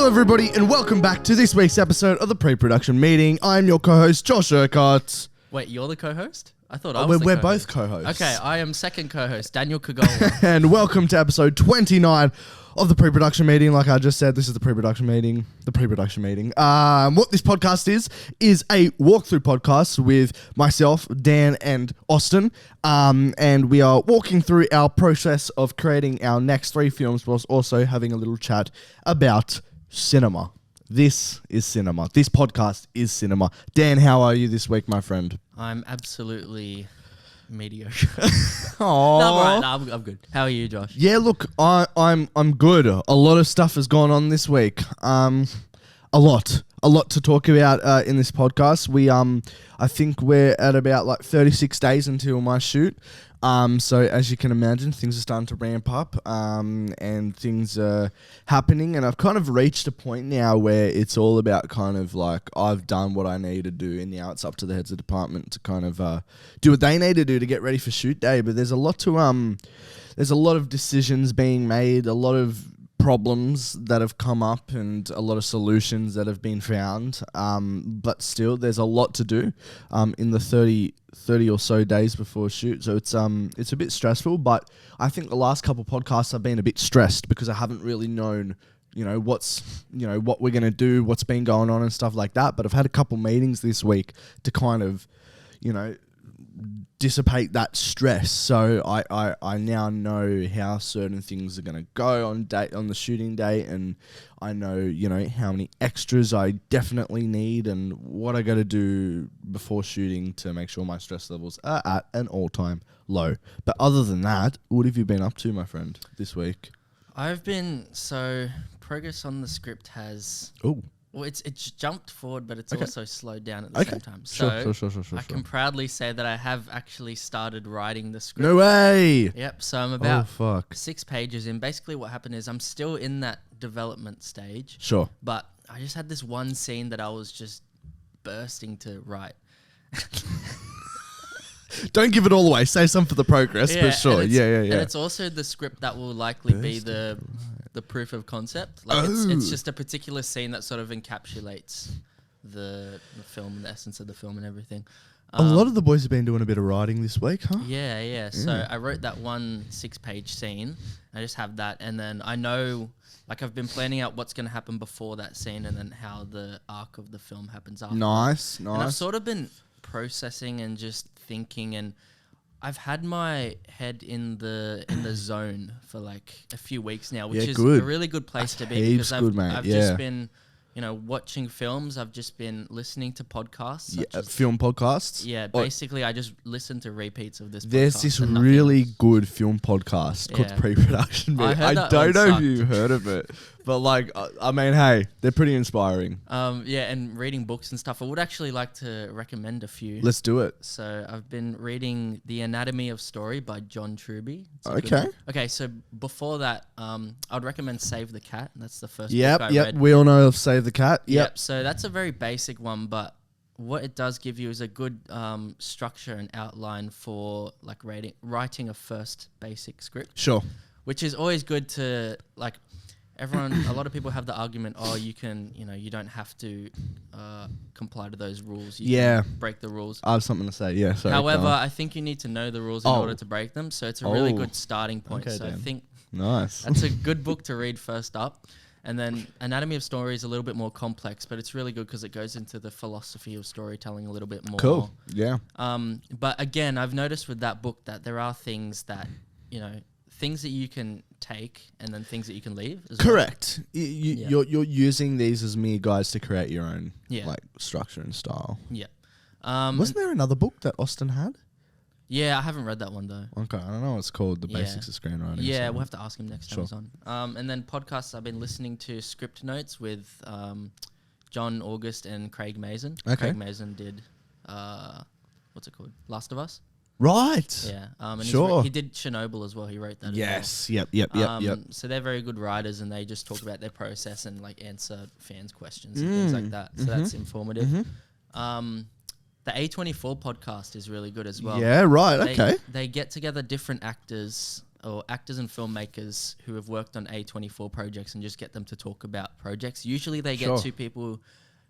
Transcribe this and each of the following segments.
Hello everybody and welcome back to this week's episode of the pre-production meeting. I'm your co-host Josh Urquhart. Wait, you're the co-host? I thought I was the We're co-host. both co-hosts. Okay, I am second co-host, Daniel Kagola. And welcome to episode 29 of the pre-production meeting. Like I just said, this is the pre-production meeting. What this podcast is a walkthrough podcast with myself, Dan, and Austin. And we are walking through our process of creating our next 3 films, whilst also having a little chat about cinema. This is cinema. This podcast is cinema. Dan, how are you this week, my friend? I'm absolutely mediocre. Aww. No, I'm good. How are you, Josh? Yeah, look, I'm good. A lot of stuff has gone on this week. A lot to talk about in this podcast. I think we're at about like 36 days until my shoot. So as you can imagine, things are starting to ramp up, and things are happening. And I've kind of reached a point now where it's all about kind of like I've done what I need to do, and now it's up to the heads of department to kind of do what they need to do to get ready for shoot day. But there's a lot of decisions being made, a lot of problems that have come up, and a lot of solutions that have been found. But still, there's a lot to do in the 30 or so days before shoot. So it's a bit stressful, but I think the last couple podcasts I've been a bit stressed because I haven't really known, what we're going to do, what's been going on and stuff like that. But I've had a couple meetings this week to kind of, dissipate that stress. So I now know how certain things are going to go on the shooting day, and I know, how many extras I definitely need and what I got to do before shooting to make sure my stress levels are at an all-time low. But other than that, what have you been up to, my friend, this week? Progress on the script has... Oh. Well, it's jumped forward, but it's also slowed down at the same time. Sure. I can proudly say that I have actually started writing the script. No way! Yep, so I'm about 6 pages in. Basically what happened is I'm still in that development stage. Sure. But I just had this one scene that I was just bursting to write. Don't give it all away. Say some for the progress, but sure. Yeah. And it's also the script that will likely be the proof of concept. Like it's just a particular scene that sort of encapsulates the film and the essence of the film and everything. A lot of the boys have been doing a bit of writing this week, huh? Yeah. So I wrote that one 6-page scene. I just have that, and then I know, like, I've been planning out what's going to happen before that scene, and then how the arc of the film happens after. Nice. And I've sort of been processing and just thinking, and I've had my head in the zone for like a few weeks now, which is a really good place to be, because I've just been, watching films. I've just been listening to podcasts. Film podcasts? Yeah, basically I just listen to repeats of this podcast. There's this really good film podcast called Pre-Production Meeting. I don't know if you've heard of it, but hey, they're pretty inspiring. And reading books and stuff. I would actually like to recommend a few. Let's do it. So I've been reading The Anatomy of Story by John Truby. Okay, so before that, I'd recommend Save the Cat. That's the first book I read. We all know of Save the Cat. Yep. So that's a very basic one, but what it does give you is a good structure and outline for like writing a first basic script. Sure. Which is always good to, like, a lot of people have the argument, you can, you don't have to comply to those rules. You can break the rules. I have something to say. Yeah. Sorry. However, I think you need to know the rules in order to break them. So it's a really good starting point. Okay, so Dan. I think nice. That's a good book to read first up. And then Anatomy of Story is a little bit more complex, but it's really good because it goes into the philosophy of storytelling a little bit more. Cool. Yeah. But again, I've noticed with that book that there are things that, things that you can take and then things that you can leave as Correct. Well. You're using these as mere guides to create your own like structure and style. Yeah. Wasn't there another book that Austin had? Yeah, I haven't read that one though. Okay, I don't know what it's called, The Basics of Screenwriting. Yeah, we'll have to ask him next time he's on. And then podcasts, I've been listening to Script Notes with John August and Craig Mazin. Okay. Craig Mazin did, what's it called? Last of Us? Right. Yeah. And sure. He did Chernobyl as well. He wrote that yes. as well. Yep. So they're very good writers, and they just talk about their process and like answer fans' questions and things like that. So that's informative. The A24 podcast is really good as well. Yeah, right. Okay. They get together different actors or actors and filmmakers who have worked on A24 projects and just get them to talk about projects. Usually they get two people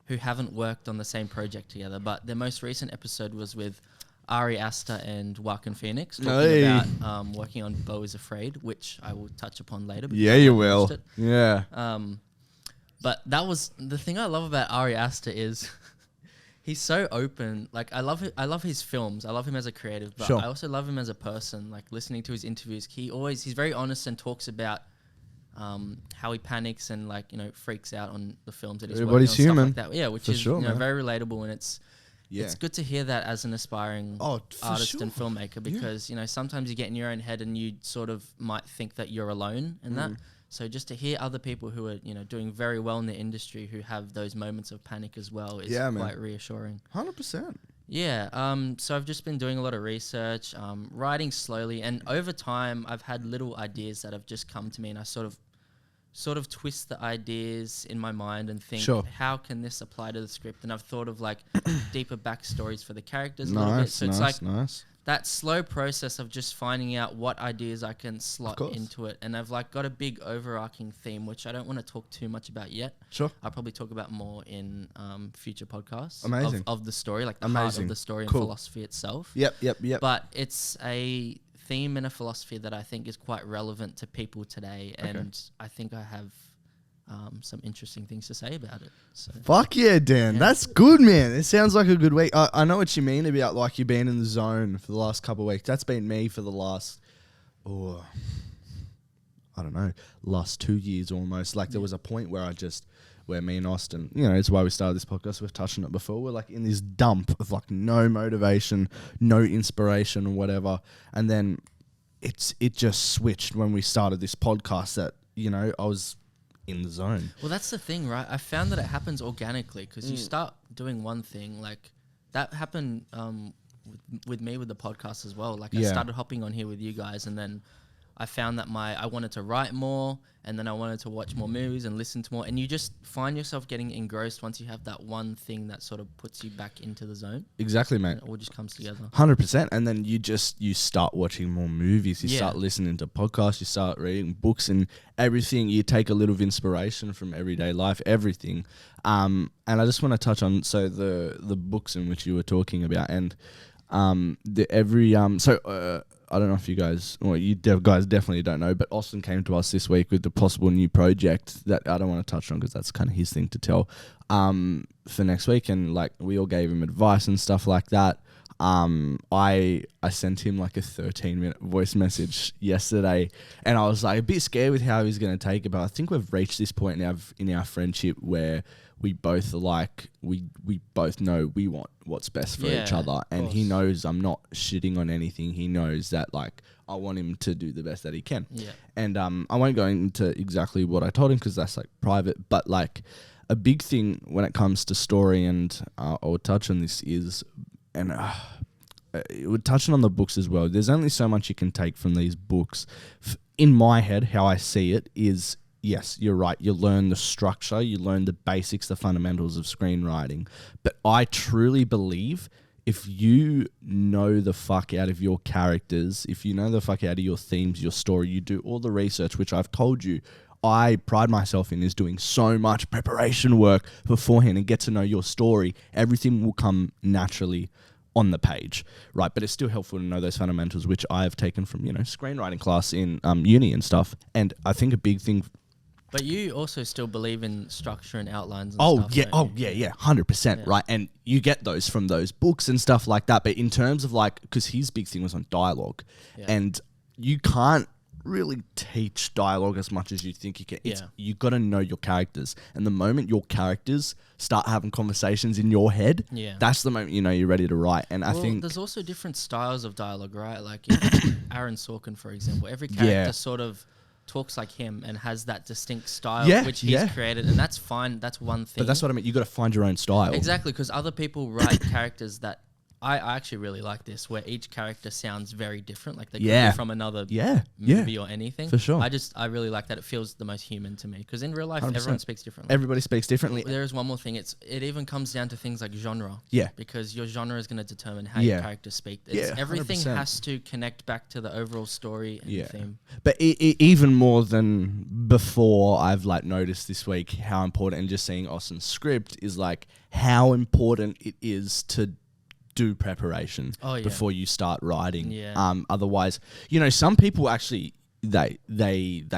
who haven't worked on the same project together, but their most recent episode was with Ari Aster and Joaquin Phoenix talking about working on Beau is Afraid, which I will touch upon later. Yeah, you will. Yeah. But that was the thing I love about Ari Aster is he's so open. Like I love his films. I love him as a creative, but I also love him as a person. Like listening to his interviews, he's very honest and talks about how he panics and like, you know, freaks out on the films that he's Everybody's working on, human. stuff like that. Yeah, which is very relatable, and it's good to hear that as an aspiring artist and filmmaker, because you know, sometimes you get in your own head and you sort of might think that you're alone in that. So just to hear other people who are, you know, doing very well in the industry who have those moments of panic as well is quite reassuring. 100%. Yeah. So I've just been doing a lot of research, writing slowly, and over time I've had little ideas that have just come to me, and I sort of twist the ideas in my mind and think, how can this apply to the script? And I've thought of like deeper backstories for the characters a little bit. So it's like that slow process of just finding out what ideas I can slot into it. And I've like got a big overarching theme, which I don't want to talk too much about yet. I'll probably talk about more in future podcasts of the story, like the heart of the story and philosophy itself. Yep. But it's a theme and a philosophy that I think is quite relevant to people today, and I think I have some interesting things to say about it. So. Fuck yeah, Dan. That's good, man. It sounds like a good week. I know what you mean about like you being in the zone for the last couple of weeks. That's been me for the last, last 2 years almost. Like there was a point where where me and Austin, you know, it's why we started this podcast. We've touched on it before. We're like in this dump of like no motivation, no inspiration or whatever. And then it just switched when we started this podcast that, you know, I was in the zone. Well, that's the thing, right? I found that it happens organically because you start doing one thing. Like that happened with me with the podcast as well. Like I started hopping on here with you guys, and then I found that I wanted to write more, and then I wanted to watch more movies and listen to more. And you just find yourself getting engrossed once you have that one thing that sort of puts you back into the zone. Exactly, mate. It all just comes together. 100%. And then you start watching more movies. You start listening to podcasts. You start reading books and everything. You take a little of inspiration from everyday life, everything. And I just want to touch on the books in which you were talking about, and I don't know if you guys, guys definitely don't know, but Austin came to us this week with the possible new project that I don't want to touch on because that's kind of his thing to tell, for next week. And like we all gave him advice and stuff like that. I sent him like a 13-minute voice message yesterday, and I was like a bit scared with how he's going to take it, but I think we've reached this point in our friendship where we both we both know we want what's best for each other, and he knows I'm not shitting on anything. He knows that like I want him to do the best that he can. And I won't go into exactly what I told him because that's like private, but like a big thing when it comes to story, and I'll touch on this is, and it would touch on the books as well. There's only so much you can take from these books. In my head, how I see it is, yes, you're right. You learn the structure, you learn the basics, the fundamentals of screenwriting. But I truly believe if you know the fuck out of your characters, if you know the fuck out of your themes, your story, you do all the research, which I've told you, I pride myself in, is doing so much preparation work beforehand and get to know your story. Everything will come naturally on the page, right? But it's still helpful to know those fundamentals, which I have taken from, you know, screenwriting class in uni and stuff. And I think a big thing. But you also still believe in structure and outlines and stuff. Yeah, 100%, right? And you get those from those books and stuff like that. But in terms of like, because his big thing was on dialogue, and you can't really teach dialogue as much as you think you can. You got to know your characters, and the moment your characters start having conversations in your head, that's the moment you know you're ready to write. And I think there's also different styles of dialogue, right? Like Aaron Sorkin, for example, every character sort of talks like him and has that distinct style which he's created, and that's fine. That's one thing. But that's what I mean. You got to find your own style. Exactly, because other people write characters that I actually really like this, where each character sounds very different. Like they could be from another movie or anything. For sure. I really like that. It feels the most human to me, because in real life, 100%. everyone speaks differently. Everybody speaks differently. There is one more thing. It even comes down to things like genre. Yeah. Because your genre is going to determine how your characters speak. Everything 100%. has to connect back to the overall story and theme. But even more than before, I've like noticed this week how important, and just seeing Austin's script is like how important it is to do preparation before you start writing. Otherwise, some people actually they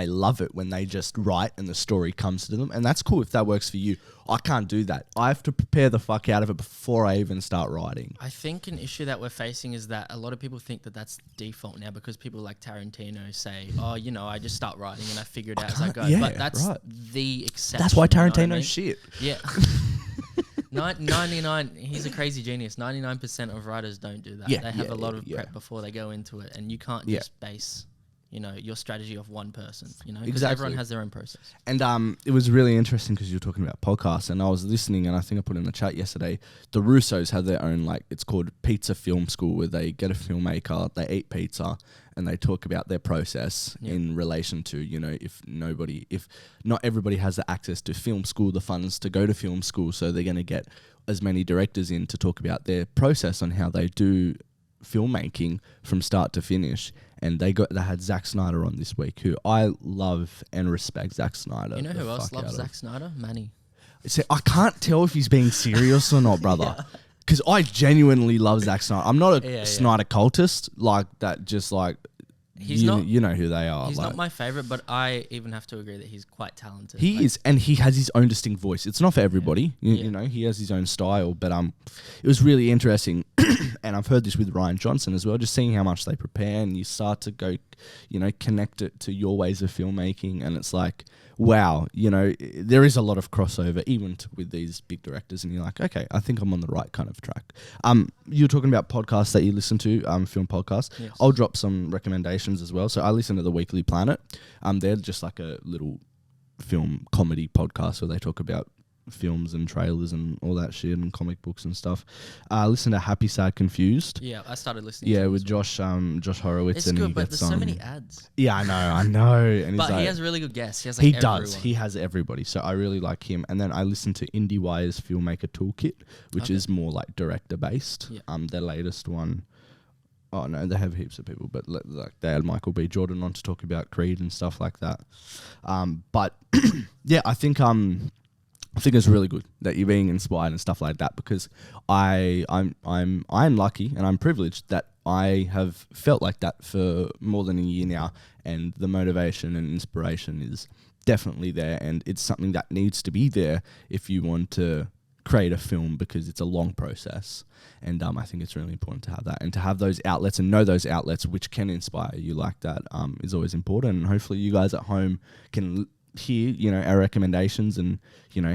love it when they just write and the story comes to them, and that's cool if that works for you. I can't do that. I have to prepare the fuck out of it before I even start writing. I think an issue that we're facing is that a lot of people think that that's default now, because people like Tarantino say, oh, I just start writing and I figure it out as I go. But that's the exception. That's why Tarantino's shit. Yeah. 99, he's a crazy genius. 99% of writers don't do that. They have a lot of prep before they go into it, and you can't just base your strategy of one person, because everyone has their own process. And it was really interesting because you were talking about podcasts, and I was listening, and I think I put in the chat yesterday, the Russos have their own, it's called Pizza Film School, where they get a filmmaker, they eat pizza, and they talk about their process in relation to, if not everybody has the access to film school, the funds to go to film school, so they're going to get as many directors in to talk about their process on how they do filmmaking from start to finish. And they had Zack Snyder on this week, who I love and respect. Zack Snyder. You know who else loves Zack Snyder? Manny. I can't tell if he's being serious or not, brother. Because I genuinely love Zack Snyder. I'm not a Snyder cultist like that. Just like you know who they are. He's not my favorite, but I even have to agree that he's quite talented. He is, and he has his own distinct voice. It's not for everybody. You know, he has his own style. But it was really interesting. And I've heard this with Ryan Johnson as well, just seeing how much they prepare, and you start to go, connect it to your ways of filmmaking, and it's like, wow, there is a lot of crossover even with these big directors, and you're like, okay, I think I'm on the right kind of track. You're talking about podcasts that you listen to, film podcasts. Yes. I'll drop some recommendations as well. So I listen to The Weekly Planet. They're just like a little film comedy podcast where they talk about films and trailers and all that shit and comic books and stuff. Listen to Happy Sad Confused. Yeah, I started listening to it with Josh Horowitz. It's good, but there's so many ads. Yeah, I know. And but he has really good guests. He has everyone. Does. He has everybody. So I really like him. And then I listen to IndieWire's Filmmaker Toolkit, which is more like director based. Yeah. Their latest one. Oh no, they have heaps of people, but they had Michael B. Jordan on to talk about Creed and stuff like that. But yeah, I think it's really good that you're being inspired and stuff like that, because I'm lucky and I'm privileged that I have felt like that for more than a year now, and the motivation and inspiration is definitely there, and it's something that needs to be there if you want to create a film, because it's a long process, and I think it's really important to have that, and to have those outlets and know those outlets which can inspire you like that is always important. And hopefully you guys at home can hear our recommendations and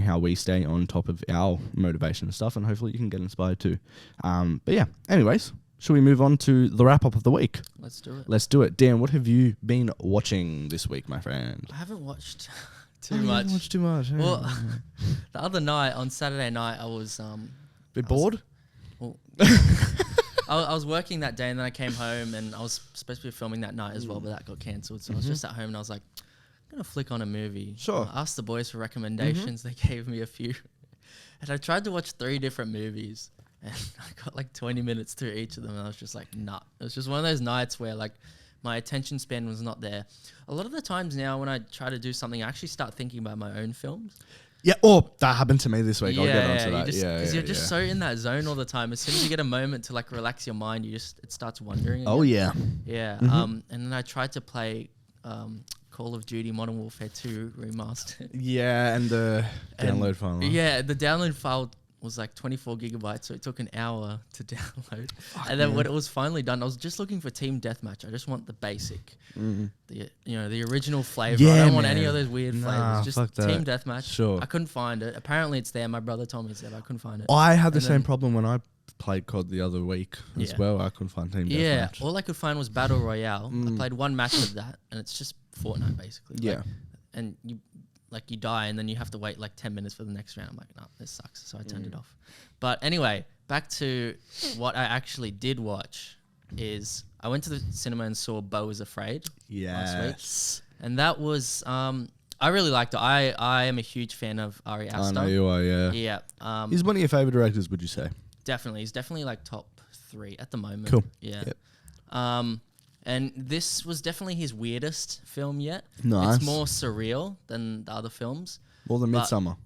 how we stay on top of our motivation and stuff, and hopefully you can get inspired too. But yeah, anyways, should we move on to the wrap up of the week? Let's do it. Dan, what have you been watching this week, my friend? I haven't watched too much. Haven't watched too much. Well, the other night, on Saturday night, I was bit bored. I was working that day, and then I came home, and I was supposed to be filming that night as well, but that got cancelled. So I was just at home, and I was like, I'm going to flick on a movie. Sure. I asked the boys for recommendations. They gave me a few. And I tried to watch 3 different movies. And I got like 20 minutes through each of them. And I was just like, nah. It was just one of those nights where like my attention span was not there. A lot of the times now when I try to do something, I actually start thinking about my own films. Yeah, that happened to me this week. I'll get onto that. Because you're just so in that zone all the time. As soon as you get a moment to like relax your mind, it starts wandering again. Oh, yeah. Yeah. And then I tried to play Call of Duty Modern Warfare 2 remastered. Yeah, and the download file. Yeah, the download file was like 24 gigabytes, so it took an hour to download. And then when it was finally done, I was just looking for Team Deathmatch. I just want the basic, the original flavor. I don't want any of those weird flavors. Just Team Deathmatch. Sure. I couldn't find it. Apparently it's there. My brother told me it's there, but I couldn't find it. I had the same problem when I played COD the other week as well. I couldn't find Team Deathmatch. Yeah, all I could find was Battle Royale. I played one match of that, and it's just Fortnite basically. Yeah. And you die, and then you have to wait like 10 minutes for the next round. I'm like, no, this sucks. So I turned it off. But anyway, back to what I actually did watch is I went to the cinema and saw Beau is Afraid last week. And that was, I really liked it. I am a huge fan of Ari Aster. I know you are, yeah. Yeah. He's one of your favorite directors, would you say? Definitely. He's definitely like top 3 at the moment. Cool. Yeah. Yep. And this was definitely his weirdest film yet. Nice. It's more surreal than the other films. More than Midsommar.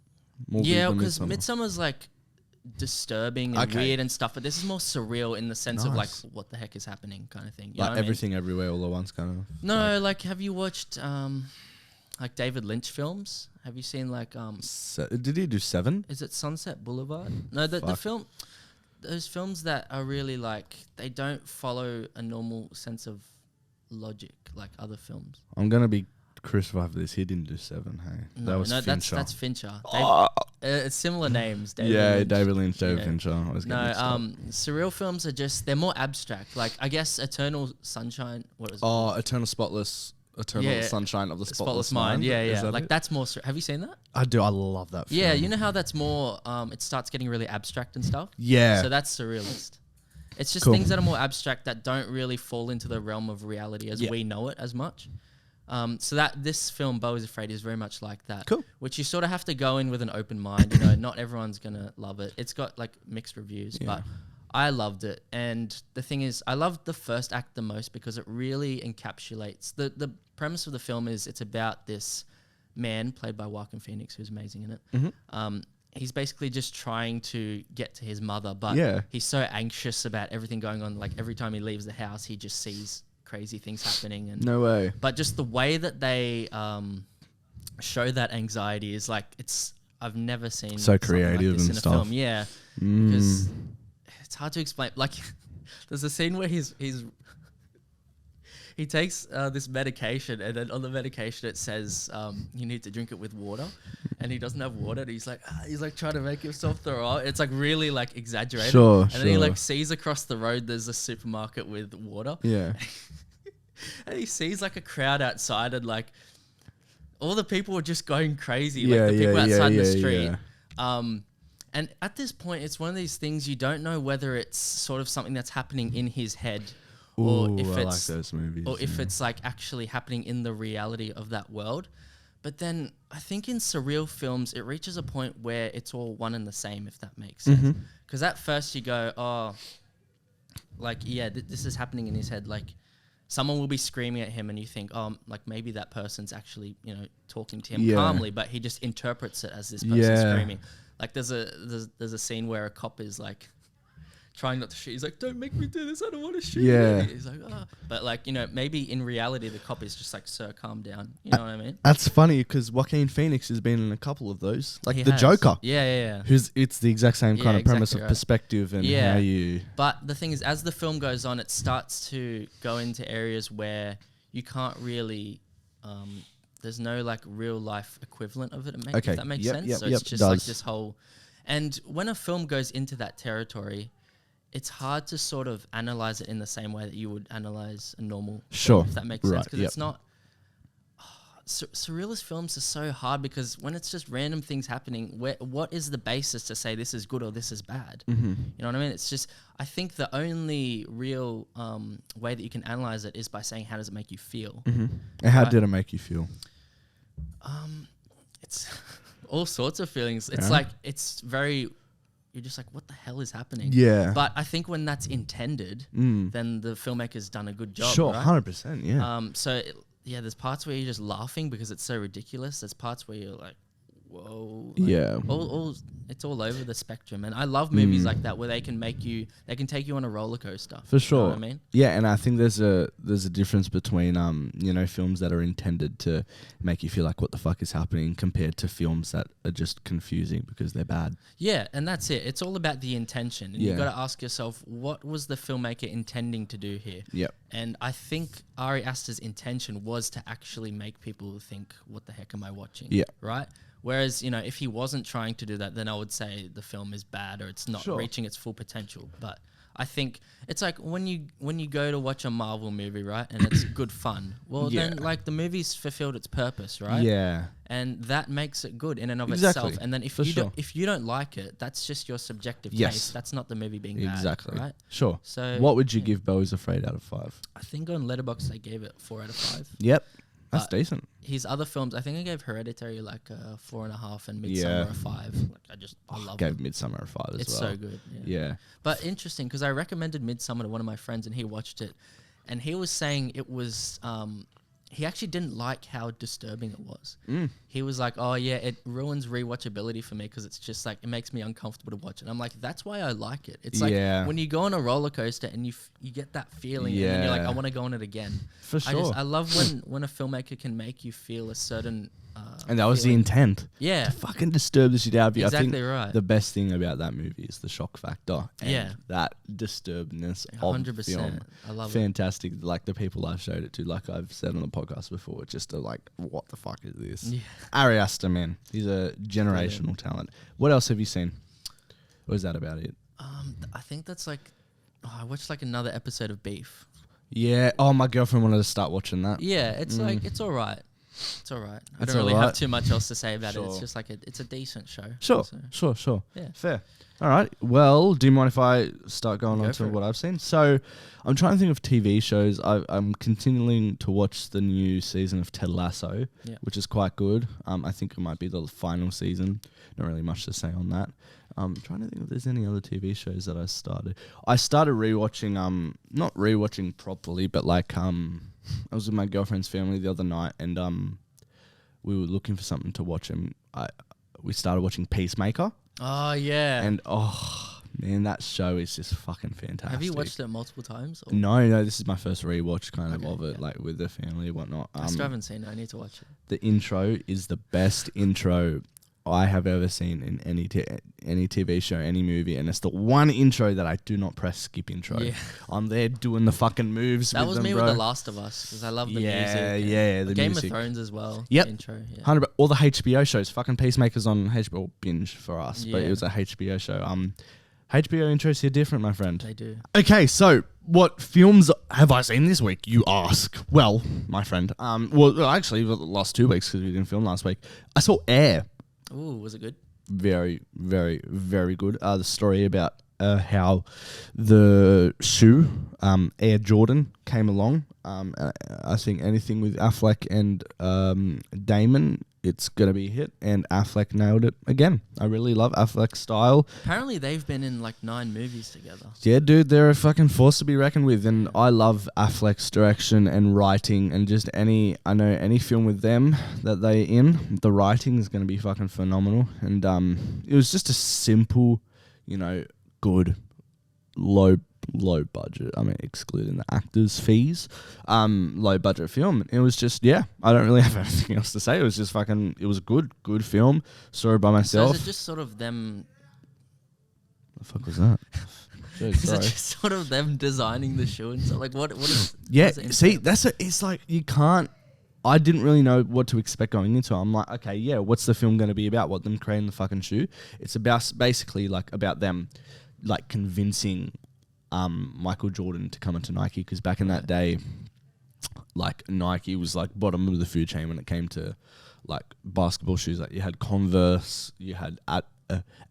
Yeah, because Midsommar's like disturbing and weird and stuff, but this is more surreal in the sense of like what the heck is happening kind of thing. You know what everything everywhere all at once kind of. No, like have you watched like David Lynch films? Have you seen like did he do 7? Is it Sunset Boulevard? No, the film, those films that are really like they don't follow a normal sense of logic like other films. I'm gonna be crucified for this. He didn't do 7. Hey, no, that's Fincher. It's similar names. David Lynch, Fincher. Surreal films are just they're more abstract. Like I guess Eternal Sunshine. What is it? Oh, Eternal Sunshine of the Spotless Mind. Yeah. Like that's more. Have you seen that? I do. I love that film. Yeah, you know how that's more. It starts getting really abstract and stuff. Yeah. So that's surrealist. It's just things that are more abstract that don't really fall into the realm of reality as we know it as much. So that this film, Beau is Afraid, is very much like that. Cool. Which you sort of have to go in with an open mind. You know, not everyone's gonna love it. It's got like mixed reviews, but I loved it. And the thing is, I loved the first act the most because it really encapsulates the premise of the film. Is it's about this man played by Joaquin Phoenix, who's amazing in it. Mm-hmm. He's basically just trying to get to his mother, but he's so anxious about everything going on. Like every time he leaves the house, he just sees crazy things happening. And no way. But just the way that they show that anxiety is like I've never seen so creative like this and in a stuff. film. Yeah, because it's hard to explain. Like there's a scene where he takes this medication, and then on the medication it says you need to drink it with water, and he doesn't have water. And he's like trying to make himself throw up. It's like really like exaggerated. And then he like sees across the road there's a supermarket with water. Yeah. And he sees like a crowd outside, and like all the people are just going crazy. Like the people outside in the street. Yeah. And at this point, it's one of these things you don't know whether it's sort of something that's happening in his head. Or if I like those movies. Or if it's like actually happening in the reality of that world. But then I think in surreal films, it reaches a point where it's all one and the same, if that makes sense. Because at first you go, oh, like, yeah, this is happening in his head. Like someone will be screaming at him and you think, oh, like maybe that person's actually, you know, talking to him calmly, but he just interprets it as this person screaming. Like there's a scene where a cop is like, trying not to shoot. He's like, don't make me do this. I don't want to shoot. Yeah. He's like, oh. But like, you know, maybe in reality, the cop is just like, sir, calm down. You know what I mean? That's funny because Joaquin Phoenix has been in a couple of those. Like the Joker. Yeah. It's the exact same kind of premise of perspective and how you... But the thing is, as the film goes on, it starts to go into areas where you can't really... there's no like real life equivalent of it. If that makes sense. So it's just like this whole... And when a film goes into that territory... It's hard to sort of analyze it in the same way that you would analyze a normal film, if that makes sense. Because it's not... surrealist films are so hard because when it's just random things happening, what is the basis to say this is good or this is bad? You know what I mean? It's just... I think the only real way that you can analyze it is by saying, how does it make you feel? And how did it make you feel? It's all sorts of feelings. It's like... It's very... You're just like, what the hell is happening? Yeah. But I think when that's intended, then the filmmaker's done a good job. Sure, right? 100%, yeah. There's parts where you're just laughing because it's so ridiculous. There's parts where you're like, whoa. Like It's all over the spectrum. And I love movies like that where they can take you on a roller coaster. For sure. You know what I mean? Yeah, and I think there's a difference between films that are intended to make you feel like what the fuck is happening compared to films that are just confusing because they're bad. Yeah, and that's it. It's all about the intention. And you've got to ask yourself, what was the filmmaker intending to do here? Yep. And I think Ari Aster's intention was to actually make people think, what the heck am I watching? Yeah. Right? Whereas, if he wasn't trying to do that, then I would say the film is bad or it's not reaching its full potential. But I think it's like when you go to watch a Marvel movie, right, and it's good fun. Well, then like the movie's fulfilled its purpose, right? Yeah. And that makes it good in and of itself. And then if you don't like it, that's just your subjective taste. That's not the movie being bad, right? Sure. So what would you give Beau is Afraid out of 5? I think on Letterboxd I gave it 4 out of 5. Yep. That's decent. His other films, I think I gave Hereditary like a 4.5 and Midsommar a 5. Like I love it. Gave Midsommar a 5 as well. It's so good. Yeah. But interesting because I recommended Midsommar to one of my friends and he watched it, and he was saying it was. He actually didn't like how disturbing it was. He was like, "Oh yeah, it ruins rewatchability for me because it's just like it makes me uncomfortable to watch it." I'm like, "That's why I like it." It's like when you go on a roller coaster and you get that feeling, and then you're like, "I want to go on it again." For sure. I love when a filmmaker can make you feel a certain. And that was the intent. Yeah. To fucking disturb the shit out of you. Exactly, I think right. The best thing about that movie is the shock factor. And that disturbedness 100%. Of the film. I love Fantastic. Like the people I've showed it to, like I've said on the podcast before, just are like, what the fuck is this? Yeah. Ari Aster, man. He's a generational talent. What else have you seen? Or is that about it? I think that's like, I watched like another episode of Beef. Yeah. Oh, my girlfriend wanted to start watching that. Yeah, it's like, it's all right. It's all right. I don't really have too much else to say about it. It's just like it's a decent show. Sure. Yeah. Fair. All right. Well, do you mind if I start going on to what I've seen? So I'm trying to think of TV shows. I'm continuing to watch the new season of Ted Lasso, which is quite good. I think it might be the final season. Not really much to say on that. I'm trying to think if there's any other TV shows that I started. I started rewatching, not rewatching properly, but like I was with my girlfriend's family the other night, and we were looking for something to watch, and we started watching Peacemaker. Oh yeah. And oh man, that show is just fucking fantastic. Have you watched it multiple times? Or? No, this is my first rewatch of it, like with the family and whatnot. I still haven't seen it. I need to watch it. The intro is the best intro I have ever seen in any TV show, any movie, and it's the one intro that I do not press skip intro. Yeah. I'm there doing the fucking moves. That was me with The Last of Us because I love the music. Yeah, the Game of Thrones as well. Yep. Intro. Yeah. 100. All the HBO shows. Fucking Peacemaker's on HBO binge for us, but it was a HBO show. HBO intros here different, my friend. They do. Okay, so what films have I seen this week? You ask. Well, my friend. Well, actually, the last 2 weeks because we didn't film last week. I saw Air. Ooh, was it good? Very, very, very good. The story about how the shoe, Air Jordan, came along. I think anything with Affleck and Damon, it's going to be a hit. And Affleck nailed it again. I really love Affleck's style. Apparently they've been in like 9 movies together. Yeah, dude, they're a fucking force to be reckoned with. And I love Affleck's direction and writing, and just any film with them that they in, the writing is going to be fucking phenomenal. And it was just a simple, good, low budget. I mean, excluding the actors' fees, low budget film. It was just, I don't really have anything else to say. It was just fucking, it was a good film. Saw it by myself. So is it just sort of them? The fuck was that? Is it just sort of them designing the shoe and stuff? Like what is? Yeah, see, it's like you can't. I didn't really know what to expect going into it. I'm like, okay, what's the film going to be about? What, them creating the fucking shoe? It's basically about them, like convincing Michael Jordan to come into Nike, because back in that day, like Nike was like bottom of the food chain when it came to like basketball shoes. Like you had Converse, you had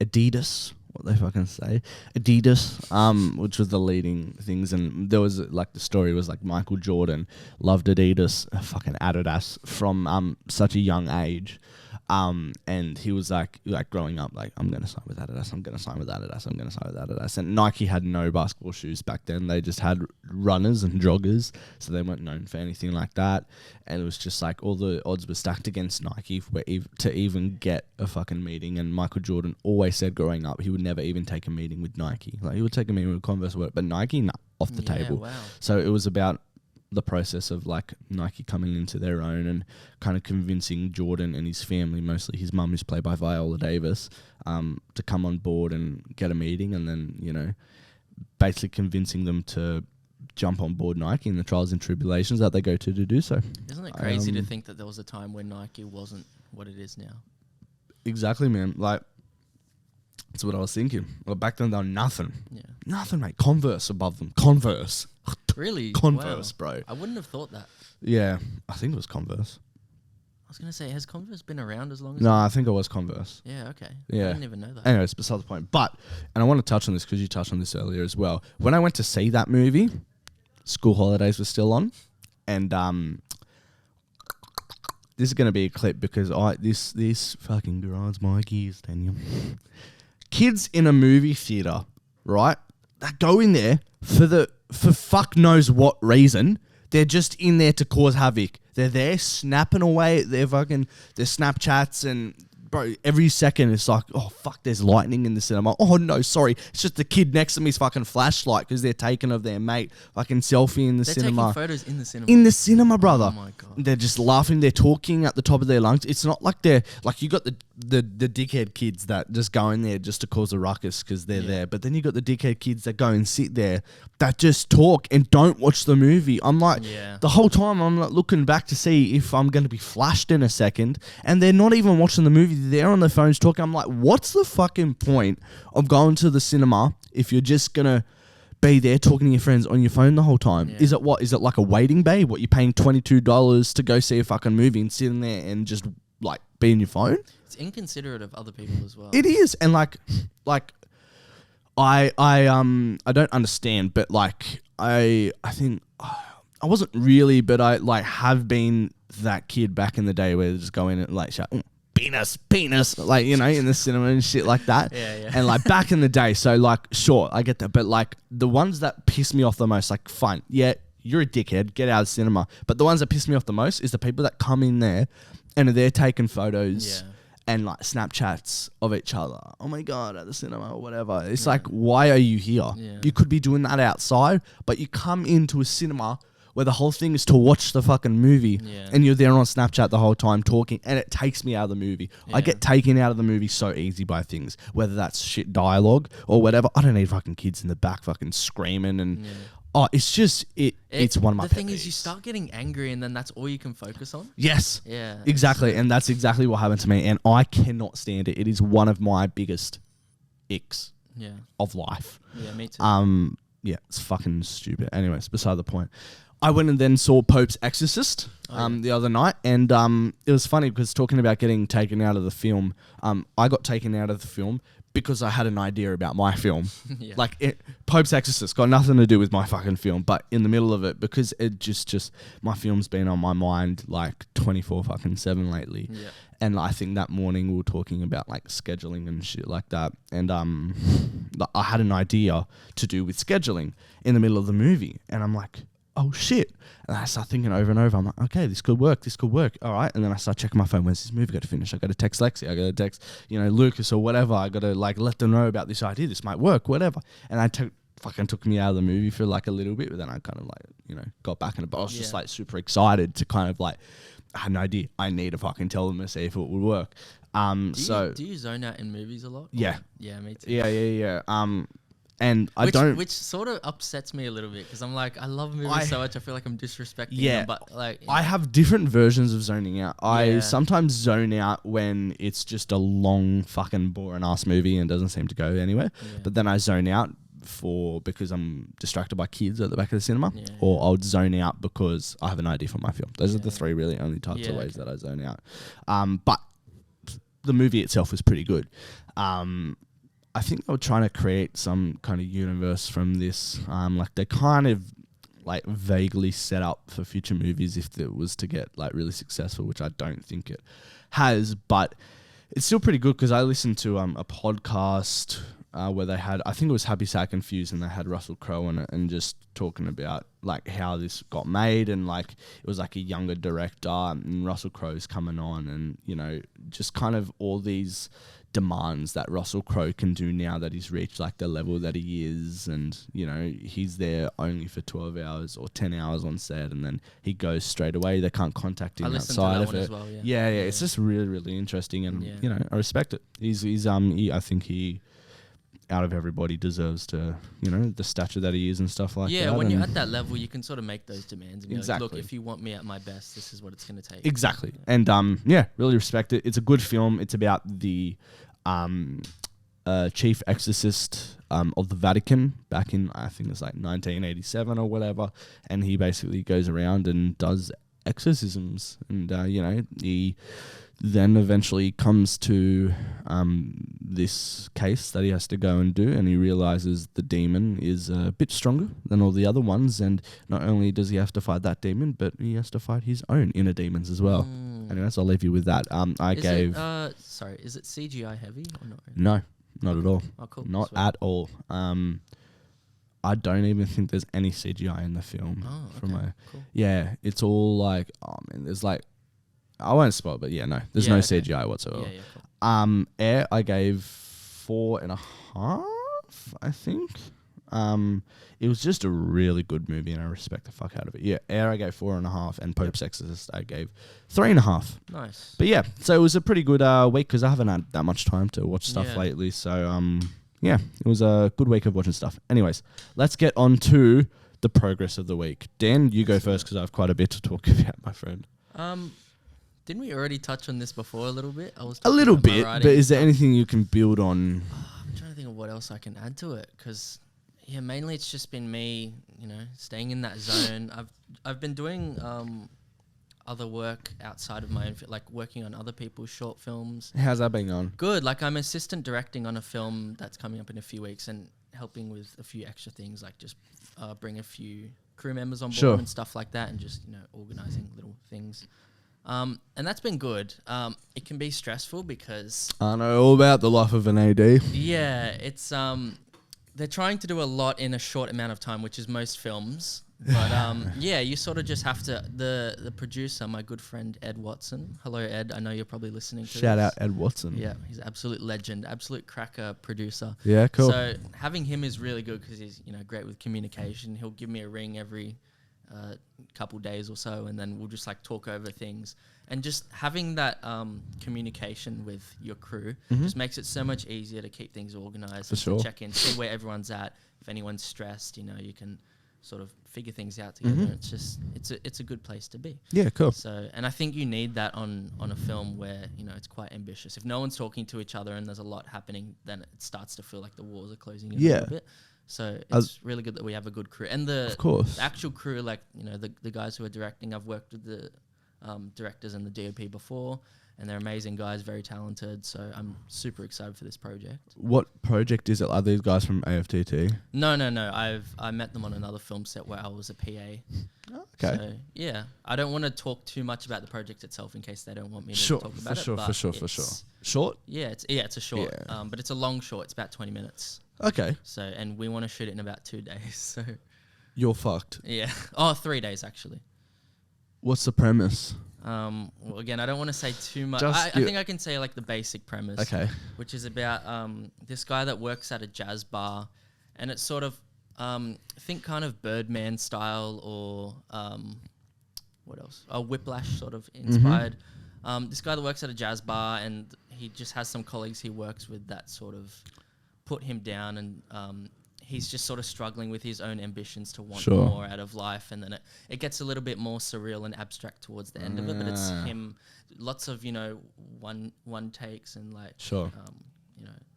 Adidas, what they fucking say, Adidas, which was the leading things, and there was like the story was like Michael Jordan loved Adidas, fucking Adidas from such a young age. And he was like growing up, like, I'm going to sign with Adidas, I'm going to sign with Adidas, I'm going to sign with Adidas. And Nike had no basketball shoes back then. They just had runners and joggers, so they weren't known for anything like that. And it was just like all the odds were stacked against Nike to even get a fucking meeting. And Michael Jordan always said growing up he would never even take a meeting with Nike. Like, he would take a meeting with Converse, but Nike, nah, off the table. Wow. So it was about the process of like Nike coming into their own and kind of convincing Jordan and his family, mostly his mum, who's played by Viola Davis, to come on board and get a meeting, and then, basically convincing them to jump on board Nike in the trials and tribulations that they go to do so. Isn't it crazy to think that there was a time when Nike wasn't what it is now? Exactly, man. Like, That's what I was thinking. Well, back then, they were nothing. Yeah. Nothing, mate. Converse above them. Converse. Really? Converse, wow. bro. I wouldn't have thought that. Yeah, I think it was Converse. I was going to say, has Converse been around as long as... No, I think it was Converse. Yeah, okay. Yeah. I didn't even know that. Anyways, beside the point. But, and I want to touch on this because you touched on this earlier as well. When I went to see that movie, school holidays were still on. And this is going to be a clip because this fucking grinds my gears, Daniel. Kids in a movie theater, right? They go in there for fuck knows what reason. They're just in there to cause havoc. They're there snapping away their Snapchats and bro, every second it's like, oh fuck, there's lightning in the cinema. Oh no, sorry, it's just the kid next to me's fucking flashlight because they're taking of their mate fucking selfie in the cinema. They're taking photos in the cinema. In the cinema, brother. Oh my god. They're just laughing. They're talking at the top of their lungs. It's not like they're like you got the dickhead kids that just go in there just to cause a ruckus because they're there. But then you got the dickhead kids that go and sit there that just talk and don't watch the movie. I'm like, the whole time I'm like looking back to see if I'm going to be flashed in a second, and they're not even watching the movie. They're on their phones talking. I'm like, what's the fucking point of going to the cinema if you're just going to be there talking to your friends on your phone the whole time? Yeah. Is it like a waiting bay? What, you're paying $22 to go see a fucking movie and sitting there and just like be in your phone? It's inconsiderate of other people as well. It is. And like I don't understand, but like I think I wasn't really, but I like have been that kid back in the day where they just go in and like shout, penis, like, you know, in the cinema and shit like that. Yeah. And like back in the day, so like, sure, I get that. But like the ones that piss me off the most, like, fine, yeah, you're a dickhead, get out of the cinema. But the ones that piss me off the most is the people that come in there and they're taking photos and like Snapchats of each other. Oh my God, at the cinema or whatever. It's like, why are you here? Yeah. You could be doing that outside, but you come into a cinema where the whole thing is to watch the fucking movie and you're there on Snapchat the whole time talking, and it takes me out of the movie. Yeah. I get taken out of the movie so easy by things, whether that's shit dialogue or whatever. I don't need fucking kids in the back fucking screaming and... Oh, it's just, it's one of my pet peeves. The thing is, you start getting angry and then that's all you can focus on. Yes. Yeah. Exactly. And that's exactly what happened to me. And I cannot stand it. It is one of my biggest icks of life. Yeah, me too. Yeah, it's fucking stupid. Anyways, beside the point. I went and then saw Pope's Exorcist the other night, and it was funny because talking about getting taken out of the film, I got taken out of the film because I had an idea about my film. Like, Pope's Exorcist got nothing to do with my fucking film, but in the middle of it, because it just my film's been on my mind like 24/7 lately. Yeah. And I think that morning we were talking about like scheduling and shit like that, and I had an idea to do with scheduling in the middle of the movie, and I'm like, oh shit. And I start thinking over and over. I'm like, okay, this could work. All right. And then I start checking my phone. When's this movie got to finish? I got to text Lexi. I got to text, Lucas or whatever. I got to like let them know about this idea. This might work, whatever. And fucking took me out of the movie for like a little bit, but then I kind of like, got back in it. But I was just like super excited to kind of like, I had an idea. I need to fucking tell them to see if it would work. Do you zone out in movies a lot? Yeah. Yeah, me too. Yeah. And which sort of upsets me a little bit because I'm like, I love movies so much. I feel like I'm disrespecting them, but like I have different versions of zoning out. I sometimes zone out when it's just a long fucking boring ass movie and doesn't seem to go anywhere. Yeah. But then I zone out because I'm distracted by kids at the back of the cinema, or I would zone out because I have an idea for my film. Those are the three really only types of ways that I zone out. But the movie itself was pretty good. I think they were trying to create some kind of universe from this. Like they kind of like vaguely set up for future movies if it was to get like really successful, which I don't think it has, but it's still pretty good because I listened to a podcast where they had, I think it was Happy Sad Confused, and they had Russell Crowe in it and just talking about like how this got made, and like it was like a younger director and Russell Crowe's coming on, and just kind of all these demands that Russell Crowe can do now that he's reached like the level that he is, and he's there only for 12 hours or 10 hours on set, and then he goes straight away. They can't contact him outside of it. Well, yeah. It's just really, really interesting, and I respect it. I think he out of everybody deserves to, the stature that he is and stuff like that. Yeah, when you're at that level, you can sort of make those demands. And be like, look, if you want me at my best, this is what it's going to take. Exactly. And really respect it. It's a good film. It's about the chief exorcist of the Vatican back in, I think it's like 1987 or whatever, and he basically goes around and does exorcisms, and he then eventually comes to this case that he has to go and do, and he realizes the demon is a bit stronger than all the other ones, and not only does he have to fight that demon, but he has to fight his own inner demons as well. Anyways, I'll leave you with that. Is it CGI heavy or not? No, not at all. Oh, cool. Not at all. I don't even think there's any CGI in the film. Oh, okay. Cool. Yeah, it's all like, there's like, I won't spoil, but there's no CGI whatsoever. Yeah, cool. Air, I gave 4.5, I think. It was just a really good movie, and I respect the fuck out of it. Yeah, Air, I gave 4.5, and Pope's Exorcist, I gave 3.5. Nice. But yeah, so it was a pretty good week because I haven't had that much time to watch stuff lately. So it was a good week of watching stuff. Anyways, let's get on to the progress of the week. Dan, you go first because I have quite a bit to talk about, my friend. Didn't we already touch on this before a little bit? A little bit, but is there anything you can build on? I'm trying to think of what else I can add to it, because mainly it's just been me, staying in that zone. I've been doing other work outside of my own, like working on other people's short films. How's that been going? Good. Like, I'm assistant directing on a film that's coming up in a few weeks, and helping with a few extra things, like just bring a few crew members on board and stuff like that, and just organizing little things. And that's been good. It can be stressful because I know all about the life of an AD. Yeah, it's they're trying to do a lot in a short amount of time, which is most films. But you sort of just have to. The producer, my good friend Ed Watson. Hello, Ed. I know you're probably listening to Shout this. out Ed Watson. Yeah, he's an absolute legend, absolute cracker producer. Yeah, cool. So having him is really good because he's great with communication. He'll give me a ring every couple days or so, and then we'll just like talk over things, and just having that communication with your crew just makes it so much easier to keep things organized. For sure. To check in, see where everyone's at. If anyone's stressed, you can sort of figure things out together. It's just it's a good place to be. Yeah, cool. So, and I think you need that on a film where it's quite ambitious. If no one's talking to each other and there's a lot happening, then it starts to feel like the walls are closing in a little bit. So it's really good that we have a good crew, and the actual crew, like the guys who are directing. I've worked with the directors and the DOP before, and they're amazing guys, very talented. So I'm super excited for this project. What project is it? Are these guys from AFTT? No. I met them on another film set where I was a PA. Oh, okay. So yeah, I don't want to talk too much about the project itself in case they don't want me to talk about it. For sure. Short? Yeah, it's a short. Yeah. But it's a long short. It's about 20 minutes. Okay. So, and we want to shoot it in about 2 days. So you're fucked. Yeah. 3 days actually. What's the premise? Well, again, I don't want to say too much. I think I can say like the basic premise. Okay. Which is about this guy that works at a jazz bar, and it's sort of think kind of Birdman style, or what else? Whiplash sort of inspired. This guy that works at a jazz bar, and he just has some colleagues he works with that sort of put him down, and he's just sort of struggling with his own ambitions to want more out of life, and then it gets a little bit more surreal and abstract towards the end of it, but it's him, lots of one takes, and like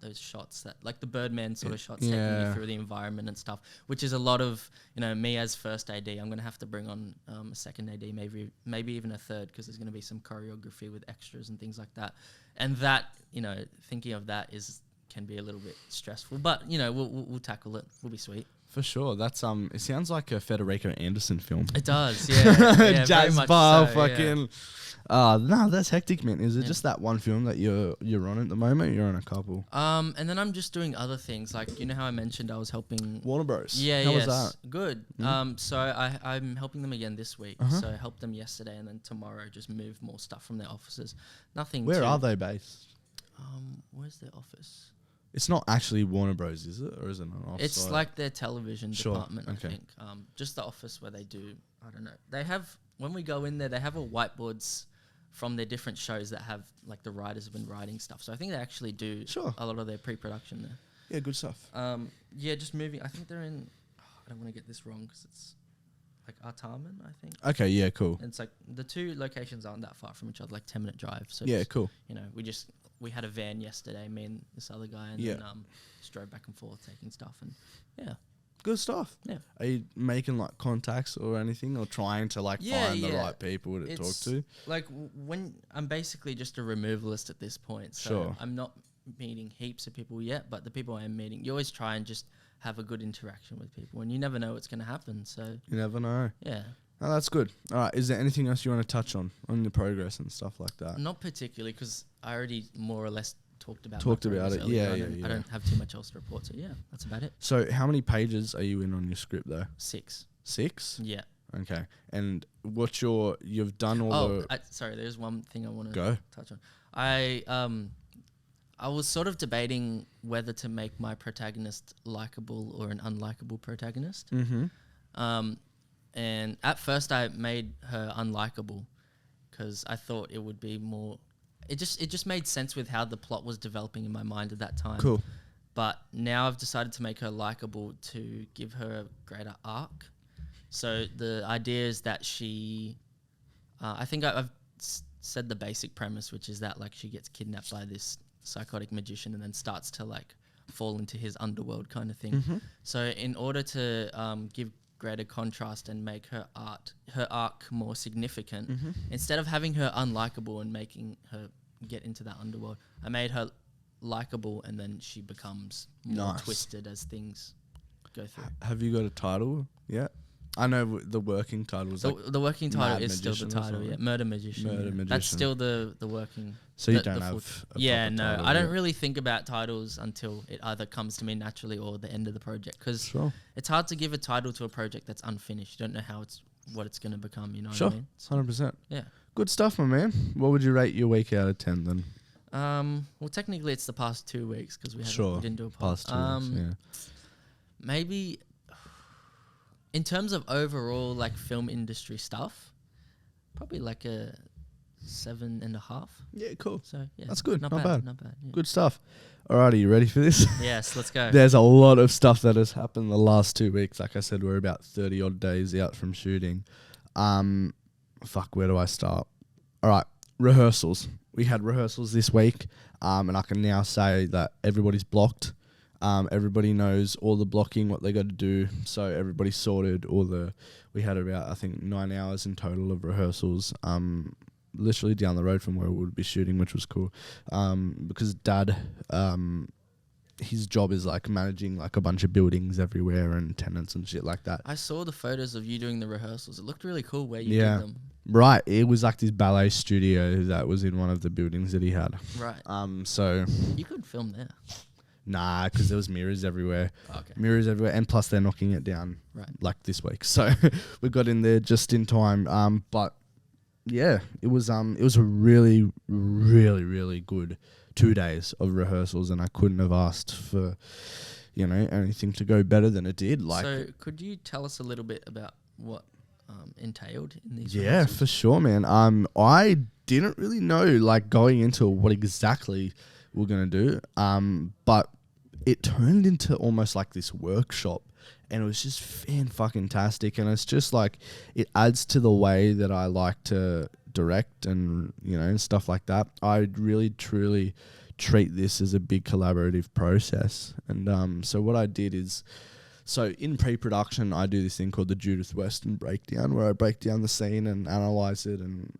those shots that like the Birdman sort of shots taking you through the environment and stuff, which is a lot of me as first AD. I'm gonna have to bring on a second AD, maybe even a third, because there's gonna be some choreography with extras and things like that, and that thinking of that can be a little bit stressful, but we'll tackle it. We'll be sweet. For sure. That's it sounds like a Federico Anderson film. It does, yeah. Jazz bar, fucking. No, that's hectic, man. Is it just that one film that you're on at the moment? You're on a couple. And then I'm just doing other things, like how I mentioned I was helping Warner Bros. Yeah, How was that? Good. So I'm helping them again this week. So I helped them yesterday, and then tomorrow just move more stuff from their offices. Nothing. Where are they based? Where's their office? It's not actually Warner Bros, is it? Or is it an office? It's like their television department, I think. Just the office where they do, I don't know. They have, when we go in there, they have whiteboards from their different shows that have, like, the writers have been writing stuff. So I think they actually do a lot of their pre-production there. Yeah, good stuff. Just moving. I think they're in, I don't want to get this wrong because it's like Artarmon, I think. Okay, yeah, cool. And it's like the two locations aren't that far from each other, like 10-minute drive. So yeah, cool. we had a van yesterday, me and this other guy, and then just drove back and forth taking stuff, and good stuff. Yeah. Are you making like contacts or anything, or trying to like find the right people to talk to? Like when I'm basically just a removalist at this point, so I'm not meeting heaps of people yet, but the people I'm meeting, you always try and just have a good interaction with people, and you never know what's going to happen. So you never know. Yeah. Oh, that's good. All right. Is there anything else you want to touch on the progress and stuff like that? Not particularly, because I already more or less talked about it. Yeah. I don't have too much else to report. So yeah, that's about it. So how many pages are you in on your script though? 6. 6? Yeah. Okay. And what's you've done all sorry, there's one thing I want to touch on. I was sort of debating whether to make my protagonist likable or an unlikable protagonist. Mm-hmm. And at first I made her unlikable because I thought it would be more... It just made sense with how the plot was developing in my mind at that time. Cool. But now I've decided to make her likable to give her a greater arc. So the idea is that she... I think I've said the basic premise, which is that like she gets kidnapped by this psychotic magician and then starts to like fall into his underworld kind of thing. Mm-hmm. So in order to give greater contrast and make her arc more significant, instead of having her unlikable and making her get into that underworld, I made her likable, and then she becomes more twisted as things go through. Have you got a title yet? I know the working title is the working title is still the title, Murder Magician. That's still the working. So you don't have a I don't really think about titles until it either comes to me naturally or the end of the project, because it's hard to give a title to a project that's unfinished. You don't know what it's going to become, you know what I mean? 100%. Yeah. Good stuff, my man. What would you rate your week out of 10 then? Well, technically it's the past 2 weeks because we didn't do a past 2 weeks, maybe... In terms of overall like film industry stuff, probably like a 7.5. Yeah, cool. So yeah, that's good. Not bad. Yeah. Good stuff. Alrighty, you ready for this? Yes, let's go. There's a lot of stuff that has happened the last 2 weeks. Like I said, we're about 30 odd days out from shooting. Where do I start? All right, rehearsals. We had rehearsals this week, and I can now say that everybody's blocked. Everybody knows all the blocking, what they got to do. So everybody sorted we had about, I think, 9 hours in total of rehearsals, literally down the road from where we would be shooting, which was cool. Because Dad, his job is like managing like a bunch of buildings everywhere and tenants and shit like that. I saw the photos of you doing the rehearsals. It looked really cool where you did them. Right. It was like this ballet studio that was in one of the buildings that he had. Right. So you could film there. Nah, because there was mirrors everywhere. Okay. Mirrors everywhere, and plus they're knocking it down like this week. So we got in there just in time. But yeah, it was a really, really, really good 2 days of rehearsals, and I couldn't have asked for, anything to go better than it did. So could you tell us a little bit about what entailed in these? Yeah, rehearsals? for sure, man. I didn't really know like going into what exactly we're gonna do, but it turned into almost like this workshop, and it was just fan-fucking-tastic, and it's just like, it adds to the way that I like to direct and, and stuff like that. I really, truly treat this as a big collaborative process, and so what I did is, so in pre-production, I do this thing called the Judith Weston breakdown, where I break down the scene and analyze it and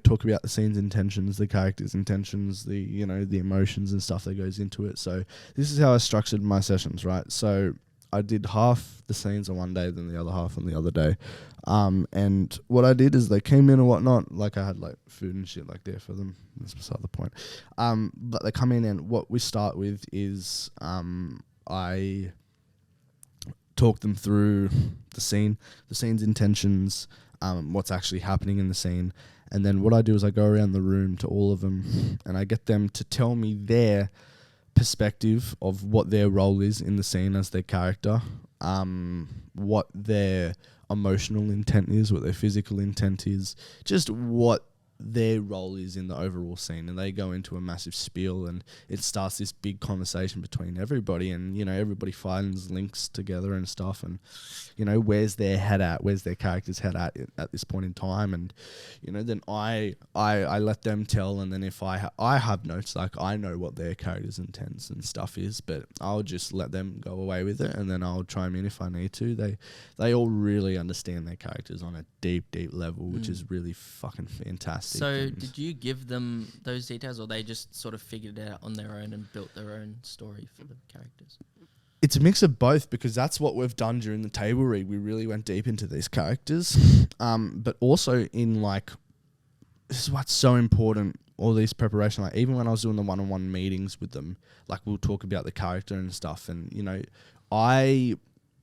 talk about the scene's intentions, the character's intentions, the emotions and stuff that goes into it. So this is how I structured my sessions, right? So I did half the scenes on one day, then the other half on the other day. And what I did is they came in and whatnot, like I had like food and shit like there for them. That's beside the point. But they come in, and what we start with is I talk them through the scene's intentions, what's actually happening in the scene. And then what I do is I go around the room to all of them, and I get them to tell me their perspective of what their role is in the scene as their character, what their emotional intent is, what their physical intent is, just what their role is in the overall scene, and they go into a massive spiel, and it starts this big conversation between everybody, and everybody finds links together and stuff, and where's their head at, where's their character's head at this point in time, and then I let them tell, and then if I have notes, like I know what their character's intents and stuff is, but I'll just let them go away with it, and then I'll chime in if I need to. They all really understand their characters on a deep level, which is really fucking fantastic. So did you give them those details, or they just sort of figured it out on their own and built their own story for the characters? It's a mix of both, because that's what we've done during the table read. We really went deep into these characters, but also in this is what's so important, all these preparation, even when I was doing the one-on-one meetings with them, we'll talk about the character and stuff, and I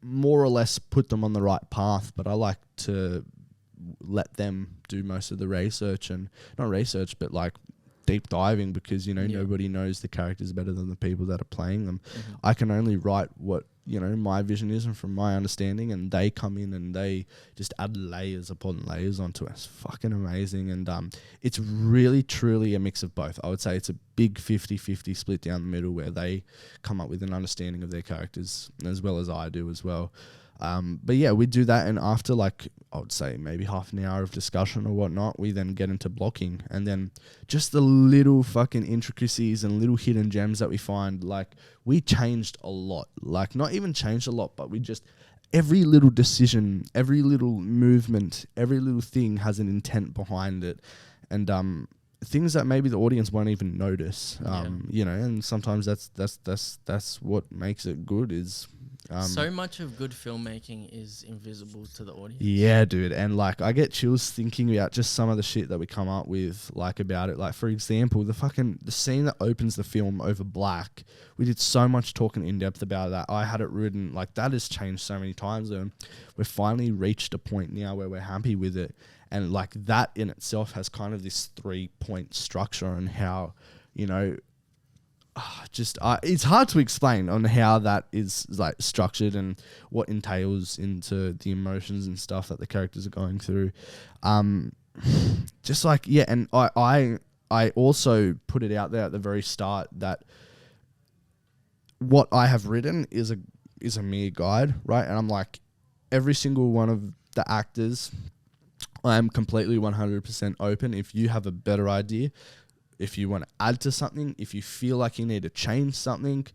more or less put them on the right path, but I like to let them do most of the research, and not research, but deep diving, because nobody knows the characters better than the people that are playing them. I can only write what my vision is and from my understanding, and they come in and they just add layers upon layers onto it. It's fucking amazing, and it's really truly a mix of both. I would say it's a big 50-50 split down the middle, where they come up with an understanding of their characters as well as I do as well. But yeah, we do that, and after I would say maybe half an hour of discussion or whatnot, we then get into blocking, and then just the little fucking intricacies and little hidden gems that we find, we changed a lot, not even changed a lot, but we just, every little decision, every little movement, every little thing has an intent behind it, and things that maybe the audience won't even notice, and sometimes that's what makes it good is. So much of good filmmaking is invisible to the audience. Yeah, dude. And I get chills thinking about just some of the shit that we come up with, about it. For example, the scene that opens the film over black, we did so much talking in depth about that. I had it written, that has changed so many times, and we've finally reached a point now where we're happy with it. And that in itself has kind of this 3-point structure on how, it's hard to explain on how that is structured and what entails into the emotions and stuff that the characters are going through. And I also put it out there at the very start that what I have written is a mere guide, right? And I'm every single one of the actors, I am completely 100% open. If you have a better idea, if you want to add to something, if you feel like you need to change something,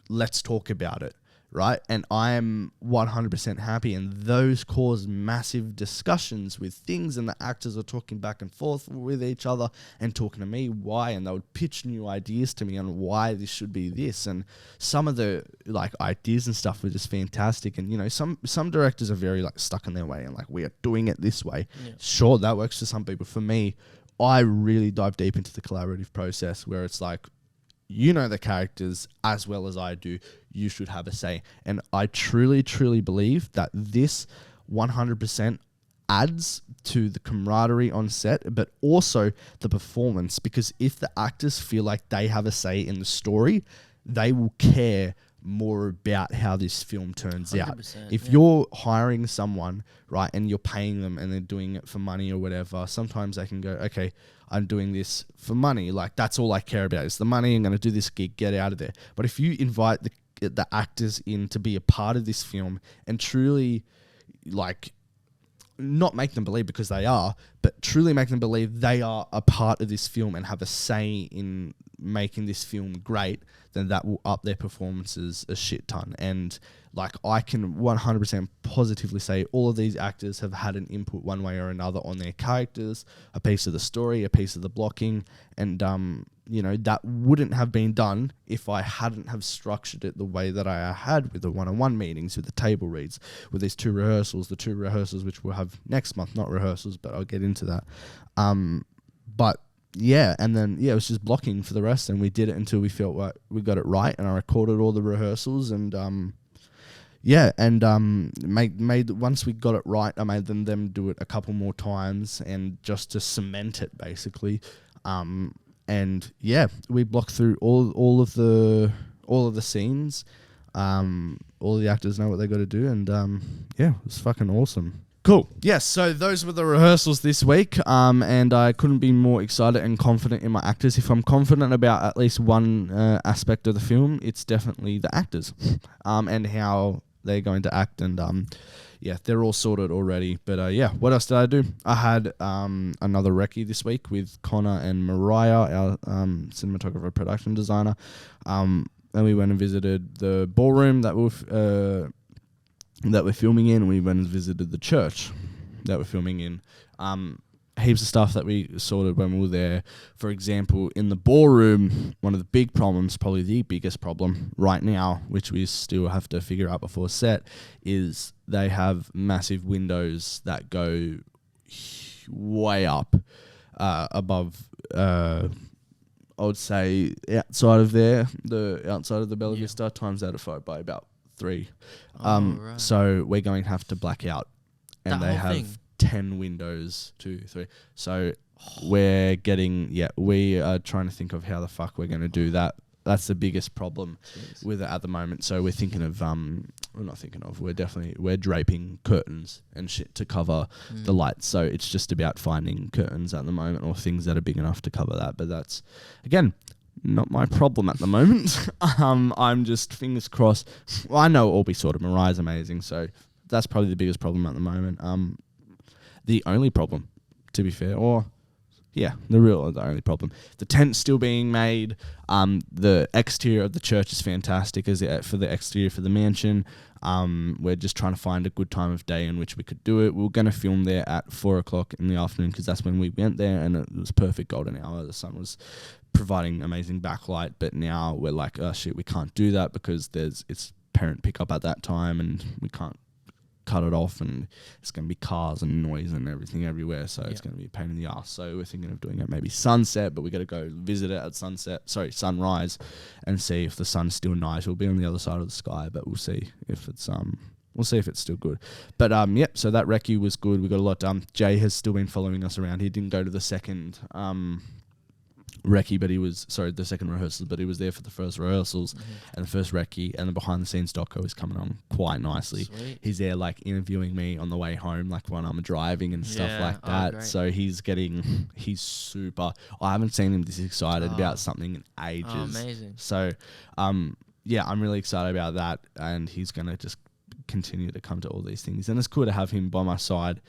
let's talk about it, right? And I am 100% happy, and those cause massive discussions with things, and the actors are talking back and forth with each other and talking to me why, and they would pitch new ideas to me on why this should be this, and some of the ideas and stuff were just fantastic. And some directors are very stuck in their way and we are doing it this way. Yeah. Sure, that works for some people. For me, I really dive deep into the collaborative process, where it's the characters as well as I do. You should have a say. And I truly believe that this 100% adds to the camaraderie on set, but also the performance, because if the actors feel like they have a say in the story, they will care more about how this film turns out. If you're hiring someone, right, and you're paying them and they're doing it for money or whatever, sometimes they can go, okay, I'm doing this for money. That's all I care about is the money. I'm going to do this gig, get out of there. But if you invite the actors in to be a part of this film and truly not make them believe, because they are, but truly make them believe they are a part of this film and have a say in making this film great, then that will up their performances a shit ton. And I can 100% positively say all of these actors have had an input one way or another on their characters, a piece of the story, a piece of the blocking, and that wouldn't have been done if I hadn't have structured it the way that I had with the one-on-one meetings, with the table reads, with these the 2 rehearsals which we'll have next month, not rehearsals, but I'll get into that. But yeah, and then it was just blocking for the rest, and we did it until we felt like we got it right, and I recorded all the rehearsals, and made once we got it right, I made them do it a couple more times, and just to cement it basically. And yeah, we blocked through all of the scenes. All the actors know what they got to do, and it was fucking awesome. Cool. Yes, so those were the rehearsals this week, and I couldn't be more excited and confident in my actors. If I'm confident about at least one aspect of the film, it's definitely the actors, and how they're going to act, and yeah, they're all sorted already. But yeah, what else did I do? I had another recce this week with Connor and Mariah, our cinematographer, production designer, and we went and visited the ballroom that we're filming in. We went and visited the church that we're filming in. Heaps of stuff that we sorted when we were there. For example, in the ballroom, one of the big problems, probably the biggest problem right now, which we still have to figure out before set, is they have massive windows that go way up above, I would say, outside of there, the outside of the Bella Vista, times out of 5 by about 3. Right. So we're going to have to black out, and they have 10 windows, 2, 3. So we are trying to think of how the fuck we're going to do that. That's the biggest problem with it at the moment. So we're thinking of, we're draping curtains and shit to cover the lights. So it's just about finding curtains at the moment, or things that are big enough to cover that. But that's, again, not my problem at the moment. I'm just, fingers crossed. Well, I know it'll all be sorted. Mariah's amazing, so that's probably the biggest problem at the moment. The only problem, to be fair, the only problem. The tent's still being made. The exterior of the church is fantastic for the exterior for the mansion. We're just trying to find a good time of day in which we could do it. We were going to film there at 4:00 in the afternoon, because that's when we went there, and it was perfect golden hour. The sun was providing amazing backlight, but now we're like, oh shit, we can't do that because it's parent pickup at that time, and we can't cut it off, and it's going to be cars and noise and everything everywhere, so it's going to be a pain in the ass. So we're thinking of doing it maybe sunset, but we got to go visit it at sunrise, and see if the sun's still nice. We'll be on the other side of the sky, but we'll see if it's still good. But so that recce was good. We got a lot done. Jay has still been following us around. He didn't go to the second recce, but the second rehearsals, but he was there for the first rehearsals and the first recce, and the behind the scenes doco is coming on quite nicely. Sweet. He's there like interviewing me on the way home, like when I'm driving and stuff like that. Great. So he's super, I haven't seen him this excited about something in ages. Oh, amazing. So I'm really excited about that, and he's going to just continue to come to all these things, and it's cool to have him by my side,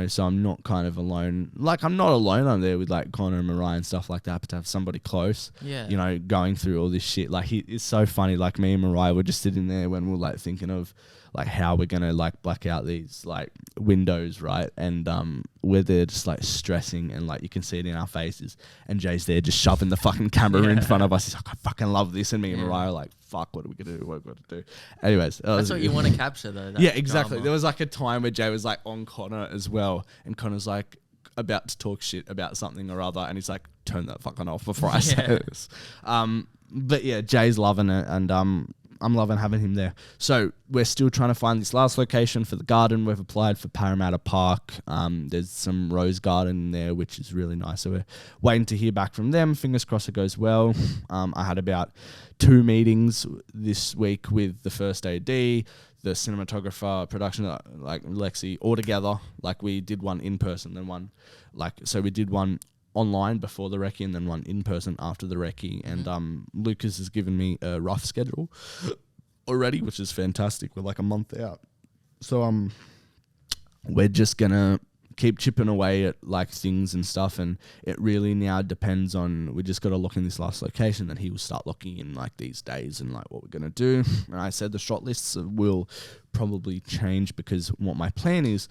so I'm not kind of alone. Like, I'm not alone. I'm there with like Connor and Mariah and stuff like that, but to have somebody close, going through all this shit. Like, it's so funny. Like, me and Mariah were just sitting there when we were like thinking of like how we're gonna like black out these like windows, right? And we're there just like stressing, and like you can see it in our faces, and Jay's there just shoving the fucking camera in front of us. He's like, I fucking love this, and me and Mariah are like, fuck, what are we gonna do? What are we gonna do? Anyways, that's what you want to capture though. Yeah, exactly. Drama. There was like a time where Jay was like on Connor as well, and Connor's like about to talk shit about something or other, and he's like, turn that fucking off before I say this. But yeah, Jay's loving it, and I'm loving having him there. So we're still trying to find this last location for the garden. We've applied for Parramatta Park. There's some rose garden there, which is really nice. So we're waiting to hear back from them. Fingers crossed it goes well. I had about 2 meetings this week with the first AD, the cinematographer, production, like Lexi, all together. Like, we did one in person, then one, so we did one online before the recce, and then one in person after the recce. And Lucas has given me a rough schedule already, which is fantastic. We're like a month out, so we're just gonna keep chipping away at like things and stuff, and it really now depends on, we just got to lock in this last location, that he will start locking in like these days and like what we're gonna do. And I said the shot lists will probably change, because what my plan is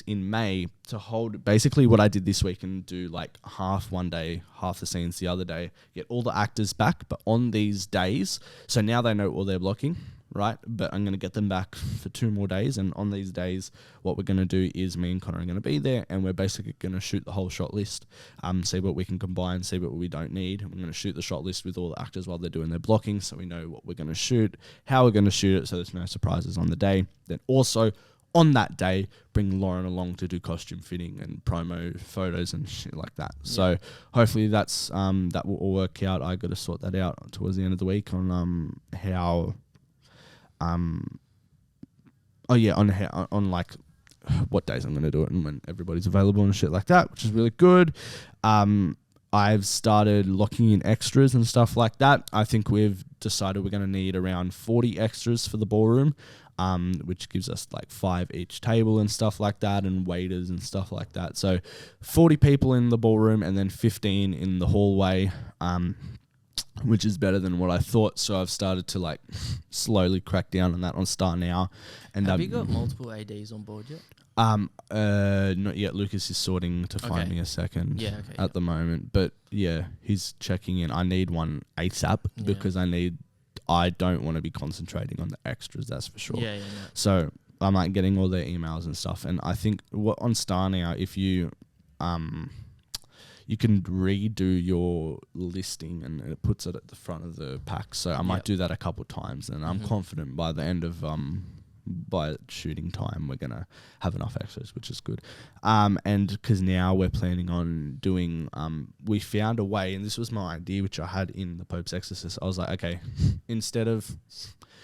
in May to hold basically what I did this week, and do like half one day, half the scenes the other day, get all the actors back, but on these days, so now they know all their blocking, right? But I'm going to get them back for 2 more days, and on these days, what we're going to do is me and Connor are going to be there, and we're basically going to shoot the whole shot list, see what we can combine, see what we don't need. We're going to shoot the shot list with all the actors while they're doing their blocking, so we know what we're going to shoot, how we're going to shoot it, so there's no surprises on the day. Then also, on that day, bring Lauren along to do costume fitting and promo photos and shit like that. Yeah. So hopefully that will all work out. I got to sort that out towards the end of the week on how... on like what days I'm going to do it and when everybody's available and shit like that, which is really good. I've started locking in extras and stuff like that. I think we've decided we're going to need around 40 extras for the ballroom, which gives us like 5 each table and stuff like that, and waiters and stuff like that. So 40 people in the ballroom and then 15 in the hallway, which is better than what I thought. So I've started to like slowly crack down on that on Star Now. And have you got multiple ADs on board yet? Not yet. Lucas is sorting to find me a second at the moment. But yeah, he's checking in. I need one ASAP because I don't want to be concentrating on the extras, that's for sure. Yeah. So I'm like getting all their emails and stuff. And I think on Star Now, if you you can redo your listing and it puts it at the front of the pack. So I might do that a couple times, and I'm confident by the end of by shooting time we're gonna have enough extras, which is good. And because now we're planning on doing we found a way, and this was my idea which I had in the Pope's Exorcist. I was like, okay, instead of,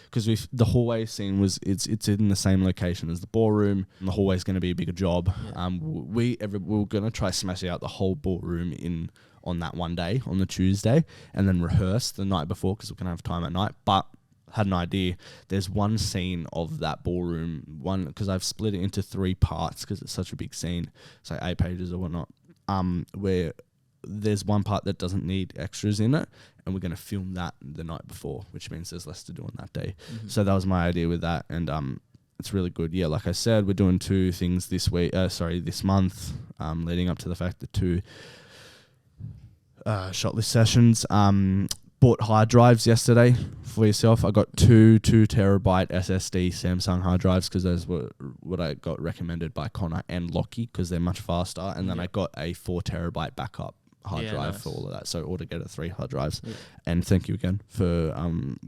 because the hallway scene was it's in the same location as the ballroom, and the hallway's going to be a bigger job. We were going to try smash out the whole ballroom on that one day, on the Tuesday, and then rehearse the night before because we're going to have time at night. But had an idea. There's one scene of that ballroom, because I've split it into 3 parts because it's such a big scene, so 8 pages or whatnot, where there's one part that doesn't need extras in it, and we're going to film that the night before, which means there's less to do on that day. So that was my idea with that, and it's really good. Yeah, like I said, we're doing 2 things this month, leading up to the fact that 2 shot list sessions. Bought hard drives yesterday for yourself. I got 2 terabyte SSD Samsung hard drives because those were what I got recommended by Connor and Lockie because they're much faster. And then I got a 4 terabyte backup hard drive for all of that. So altogether 3 hard drives. Yeah. And thank you again for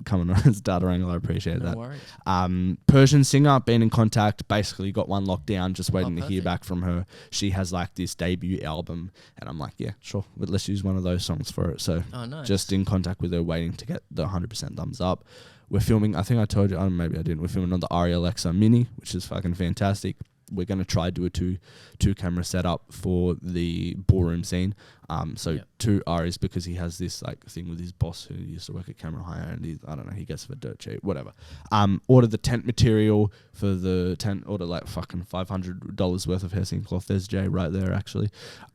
coming on as data wrangler. I appreciate that. No worries. Persian singer, been in contact, basically got one locked down, just waiting to hear back from her. She has like this debut album, and I'm like, yeah, sure, but let's use one of those songs for it. So nice. Just in contact with her, waiting to get the 100% thumbs up. We're filming, I think I told you, maybe I didn't, we're filming on the Arri Alexa Mini, which is fucking fantastic. We're going to try do a two camera setup for the ballroom scene. 2 Aris, because he has this like thing with his boss who used to work at Camera Hire, and he gets for dirt cheap, whatever. Ordered the tent material for the tent, ordered like fucking $500 worth of hairsing cloth. There's Jay right there actually.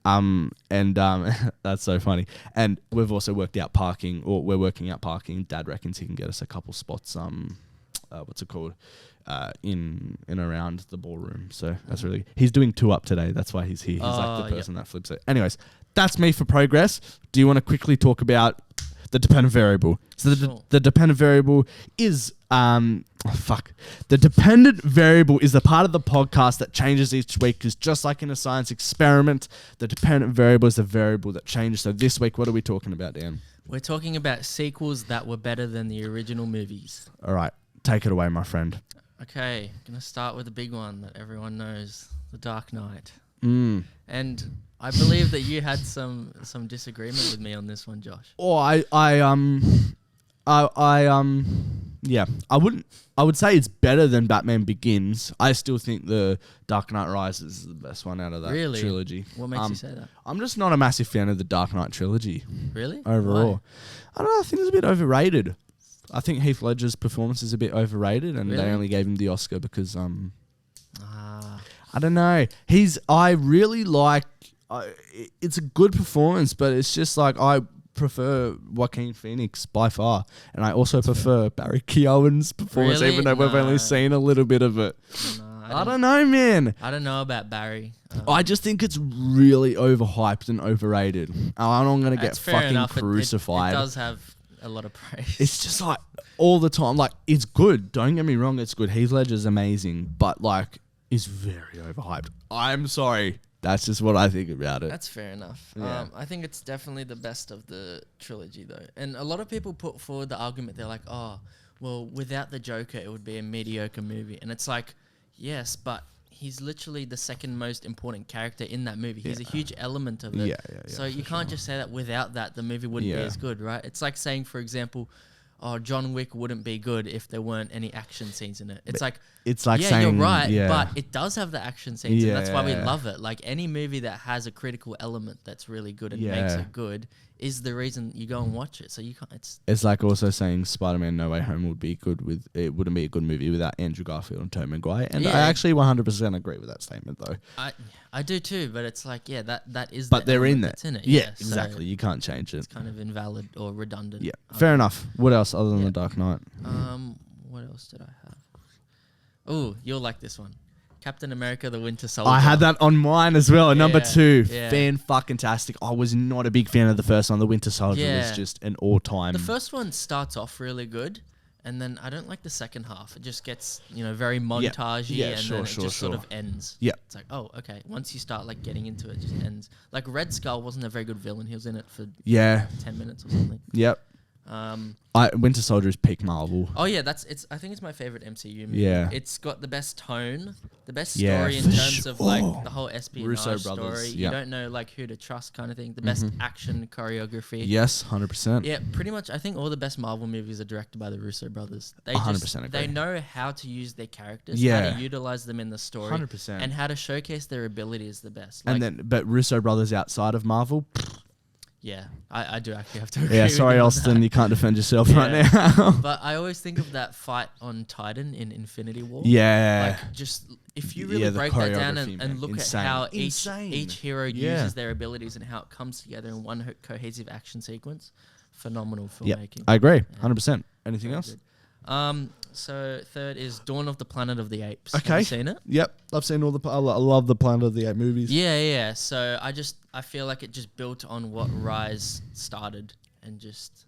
That's so funny. And we've also worked out parking, or we're working out parking. Dad reckons he can get us a couple spots, what's it called? In around the ballroom. So that's really, he's doing 2 up today. That's why he's here. He's like the person that flips it. Anyways, that's me for progress. Do you want to quickly talk about the dependent variable? So the dependent variable is the dependent variable is the part of the podcast that changes each week, because just like in a science experiment, the dependent variable is the variable that changes. So this week, what are we talking about, Dan? We're talking about sequels that were better than the original movies. All right, take it away, my friend. Okay, gonna start with the big one that everyone knows, The Dark Knight. And I believe that you had some disagreement with me on this one, Josh. Oh, I would say it's better than Batman Begins. I still think the Dark Knight Rises is the best one out of that trilogy. What makes you say that? I'm just not a massive fan of the Dark Knight trilogy. Really? Overall. Why? I don't know, I think it's a bit overrated. I think Heath Ledger's performance is a bit overrated, and they only gave him the Oscar because I don't know. I really like. It's a good performance, but it's just like I prefer Joaquin Phoenix by far, and I also prefer Barry Keoghan's performance, even though we've only seen a little bit of it. I don't know, man. I don't know about Barry. I just think it's really overhyped and overrated. I'm gonna get fucking crucified. It does have a lot of praise. It's just like all the time. Like, it's good. Don't get me wrong, it's good. Heath Ledger's amazing, but like, it's very overhyped. I'm sorry. That's just what I think about it. That's fair enough. Yeah. I think it's definitely the best of the trilogy, though. And a lot of people put forward the argument. They're like, oh, well, without the Joker, it would be a mediocre movie. And it's like, yes, but he's literally the second most important character in that movie. He's a huge element of it. Yeah, so you can't just say that without that, the movie wouldn't be as good, right? It's like saying, for example, oh, John Wick wouldn't be good if there weren't any action scenes in it. It's like yeah, saying, you're right, yeah. but it does have the action scenes, and that's why we love it. Like any movie that has a critical element that's really good and makes it good is the reason you go and watch it. So you can't. It's like also saying Spider-Man No Way Home would be good with it. Wouldn't be a good movie without Andrew Garfield and Tobey Maguire. And I actually 100% agree with that statement, though. I do too, but it's like that is. But they're in there. That's in it. Yeah, exactly. So you can't change it. It's kind of invalid or redundant. Yeah, fair enough. What else other than The Dark Knight? What else did I have? Oh, you'll like this one. Captain America: The Winter Soldier. I had that on mine as well. Number 2, fan-fucking-tastic. I was not a big fan of the first one. The Winter Soldier was just an all-time. The first one starts off really good, and then I don't like the second half. It just gets very montagey, and then it just sort of ends. Yeah, it's like, oh, okay. Once you start like getting into it, it just ends. Like Red Skull wasn't a very good villain. He was in it for 10 minutes or something. Yep. Winter Soldier is peak Marvel. Oh yeah, I think it's my favorite MCU movie. Yeah, it's got the best tone, the best story in terms of like the whole espionage Russo story. brothers, You don't know like who to trust, kind of thing. The best action choreography. Yes, 100%. Yeah, pretty much. I think all the best Marvel movies are directed by the Russo brothers. They 100% agree. They know how to use their characters, how to utilize them in the story, 100%, and how to showcase their ability is the best. Like, but Russo brothers outside of Marvel. Yeah, I do actually have to agree. Yeah, sorry, Austin, you can't defend yourself right now. But I always think of that fight on Titan in Infinity War. Yeah. Like, just if you really break that down and look at how each hero uses their abilities and how it comes together in one cohesive action sequence, phenomenal filmmaking. I agree, 100%. Anything else? Good. So third is Dawn of the Planet of the Apes. Okay. Have you seen it? Yep. I've seen all I love the Planet of the Apes movies. Yeah. So I feel like it just built on what Rise started and just,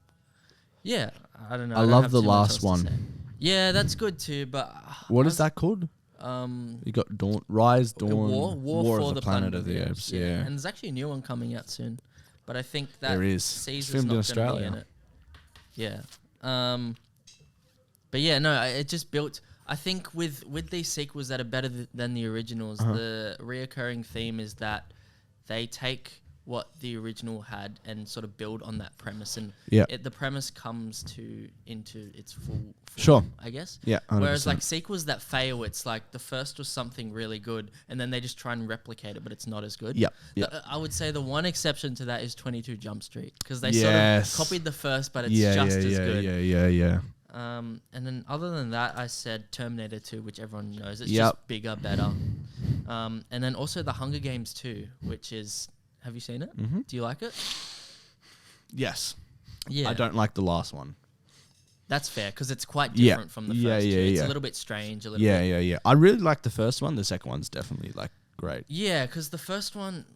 I don't know. I love the last one. Yeah, that's good too, but... What is that called? You got Rise, Dawn, War of the Planet of the Apes. Yeah. And there's actually a new one coming out soon, but I think that there is. Caesar's not going to be in it. Yeah. But yeah, no, it just built... I think with these sequels that are better than the originals, the reoccurring theme is that they take what the original had and sort of build on that premise. And the premise comes into its full form, I guess. Yeah, 100%. Whereas like sequels that fail, it's like the first was something really good and then they just try and replicate it, but it's not as good. Yeah. I would say the one exception to that is 22 Jump Street, because they sort of copied the first, but it's just as good. Yeah. And then other than that, I said Terminator 2, which everyone knows. It's just bigger, better. And then also The Hunger Games 2, which is... Have you seen it? Mm-hmm. Do you like it? Yes. Yeah. I don't like the last one. That's fair, because it's quite different from the first two. It's a little bit strange. Yeah. I really like the first one. The second one's definitely like great. Yeah, because the first one's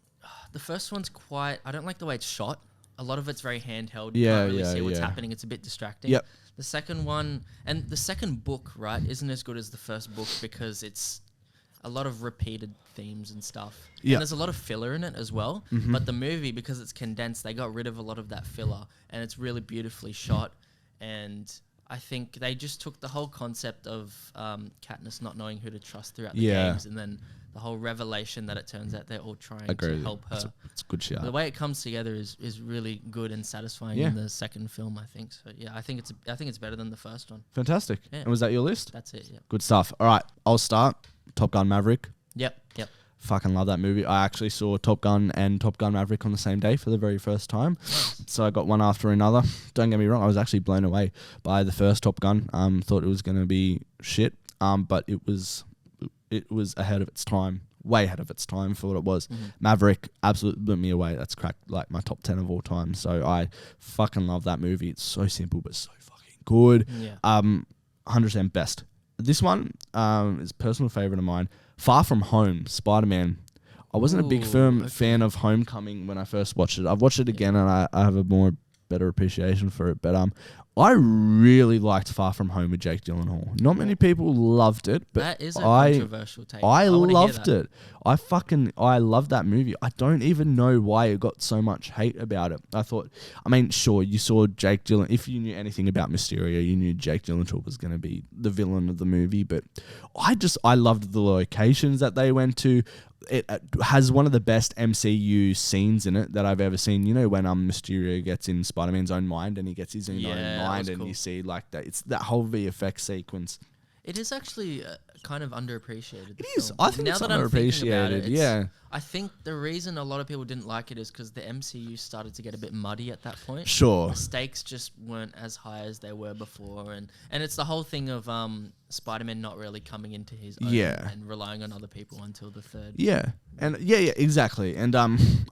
quite... I don't like the way it's shot. A lot of it's very handheld. You can't really see what's happening. It's a bit distracting. Yep. The second one, and the second book, right, isn't as good as the first book because it's a lot of repeated themes and stuff. Yeah. And there's a lot of filler in it as well. Mm-hmm. But the movie, because it's condensed, they got rid of a lot of that filler, and it's really beautifully shot. And I think they just took the whole concept of Katniss not knowing who to trust throughout the games, and then the whole revelation that it turns out they're all trying to help her. It's good shit. The way it comes together is really good and satisfying in the second film, I think. So yeah, I think it's better than the first one. Fantastic. Yeah. And was that your list? That's it. Yeah. Good stuff. All right, I'll start. Top Gun Maverick. Yep. Fucking love that movie. I actually saw Top Gun and Top Gun Maverick on the same day for the very first time. So I got one after another. Don't get me wrong, I was actually blown away by the first Top Gun. Thought it was going to be shit. But it was ahead of its time. Way ahead of its time for what it was. Mm-hmm. Maverick absolutely blew me away. That's cracked like my top 10 of all time. So I fucking love that movie. It's so simple but so fucking good. Yeah. 100% best. This one is a personal favorite of mine. Far From Home, Spider-Man. I wasn't a big fan of Homecoming when I first watched it. I've watched it again and I have a better appreciation for it. But I really liked Far From Home with Jake Gyllenhaal. Not many people loved it, but that is a controversial take. I loved it. I loved that movie. I don't even know why it got so much hate about it. Sure, you saw Jake Gyllenhaal. If you knew anything about Mysterio, you knew Jake Gyllenhaal was going to be the villain of the movie. But I loved the locations that they went to. it has one of the best MCU scenes in it that I've ever seen. You know, when Mysterio gets in Spider-Man's own mind and he gets his own mind, and you see like that. It's that whole VFX sequence. It is actually kind of underappreciated. It is. I think it's underappreciated. Yeah. I think the reason a lot of people didn't like it is because the MCU started to get a bit muddy at that point. Sure. The stakes just weren't as high as they were before, and it's the whole thing of Spider-Man not really coming into his own and relying on other people until the third. Yeah. And yeah, exactly. And I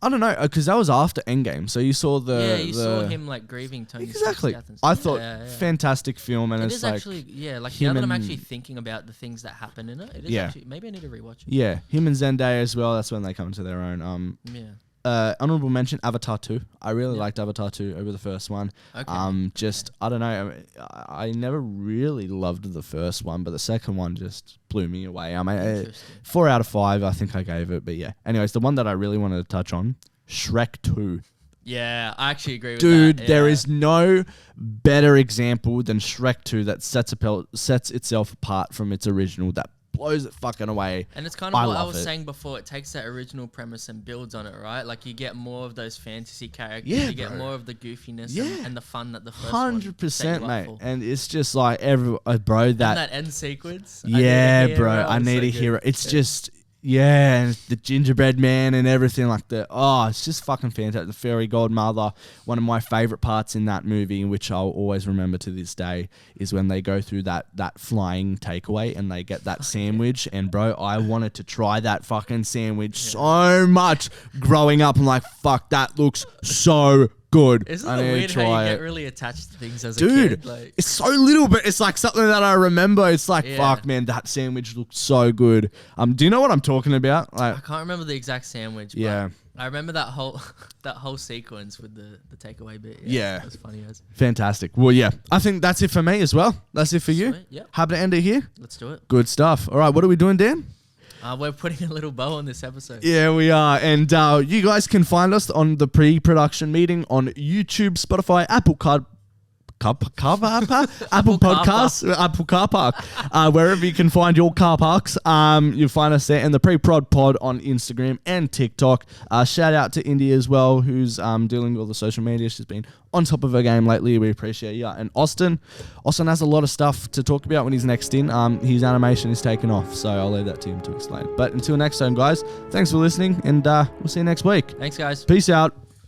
don't know, because that was after Endgame, so you saw saw him like grieving Tony Stark's death and stuff. I thought fantastic film, and it it's is like actually like now that I'm actually thinking about the things that happen in it, it is actually maybe I need to rewatch it. Yeah, him and Zendaya as well. That's when they come into their own. Honorable mention, Avatar 2. I really liked Avatar 2 over the first one. Okay. I don't know. I never really loved the first one, but the second one just blew me away. I mean, 4 out of 5, I think I gave it. But yeah. Anyways, the one that I really wanted to touch on, Shrek 2. Yeah, I actually agree with that. Dude, there is no better example than Shrek 2 that sets itself apart from its original. That blows it fucking away. And it's kind of what I was saying before. It takes that original premise and builds on it, right? Like you get more of those fantasy characters. Yeah, you get more of the goofiness and the fun that the first 100%, mate. And it's just like that end sequence. Yeah, bro. I need a hero. It's just. Yeah, and the gingerbread man and everything like that. Oh, it's just fucking fantastic. The fairy godmother, one of my favorite parts in that movie, which I'll always remember to this day, is when they go through that flying takeaway and they get that sandwich. And bro, I wanted to try that fucking sandwich so much growing up. I'm like, fuck, that looks so good. Isn't it weird how you get really attached to things as a kid? Like, it's so little, but it's like something that I remember. It's like, fuck, man, that sandwich looked so good. Do you know what I'm talking about? Like, I can't remember the exact sandwich. But I remember that whole sequence with the takeaway bit. Yeah, it was funny as. Fantastic. Well, yeah, I think that's it for me as well. That's it for you. Yep. Happy to end it here. Let's do it. Good stuff. All right, what are we doing, Dan? We're putting a little bow on this episode. Yeah, we are. And you guys can find us on the pre-production meeting on YouTube, Spotify, Apple Podcasts, Apple Car Park, wherever you can find your car parks. You'll find us there, and the Pre-Prod Pod on Instagram and TikTok. Shout out to India as well, who's dealing with all the social media. She's been on top of her game lately. We appreciate you. And Austin has a lot of stuff to talk about when he's next in. His animation is taken off, so I'll leave that to him to explain. But until next time, guys, thanks for listening, and we'll see you next week. Thanks, guys. Peace out.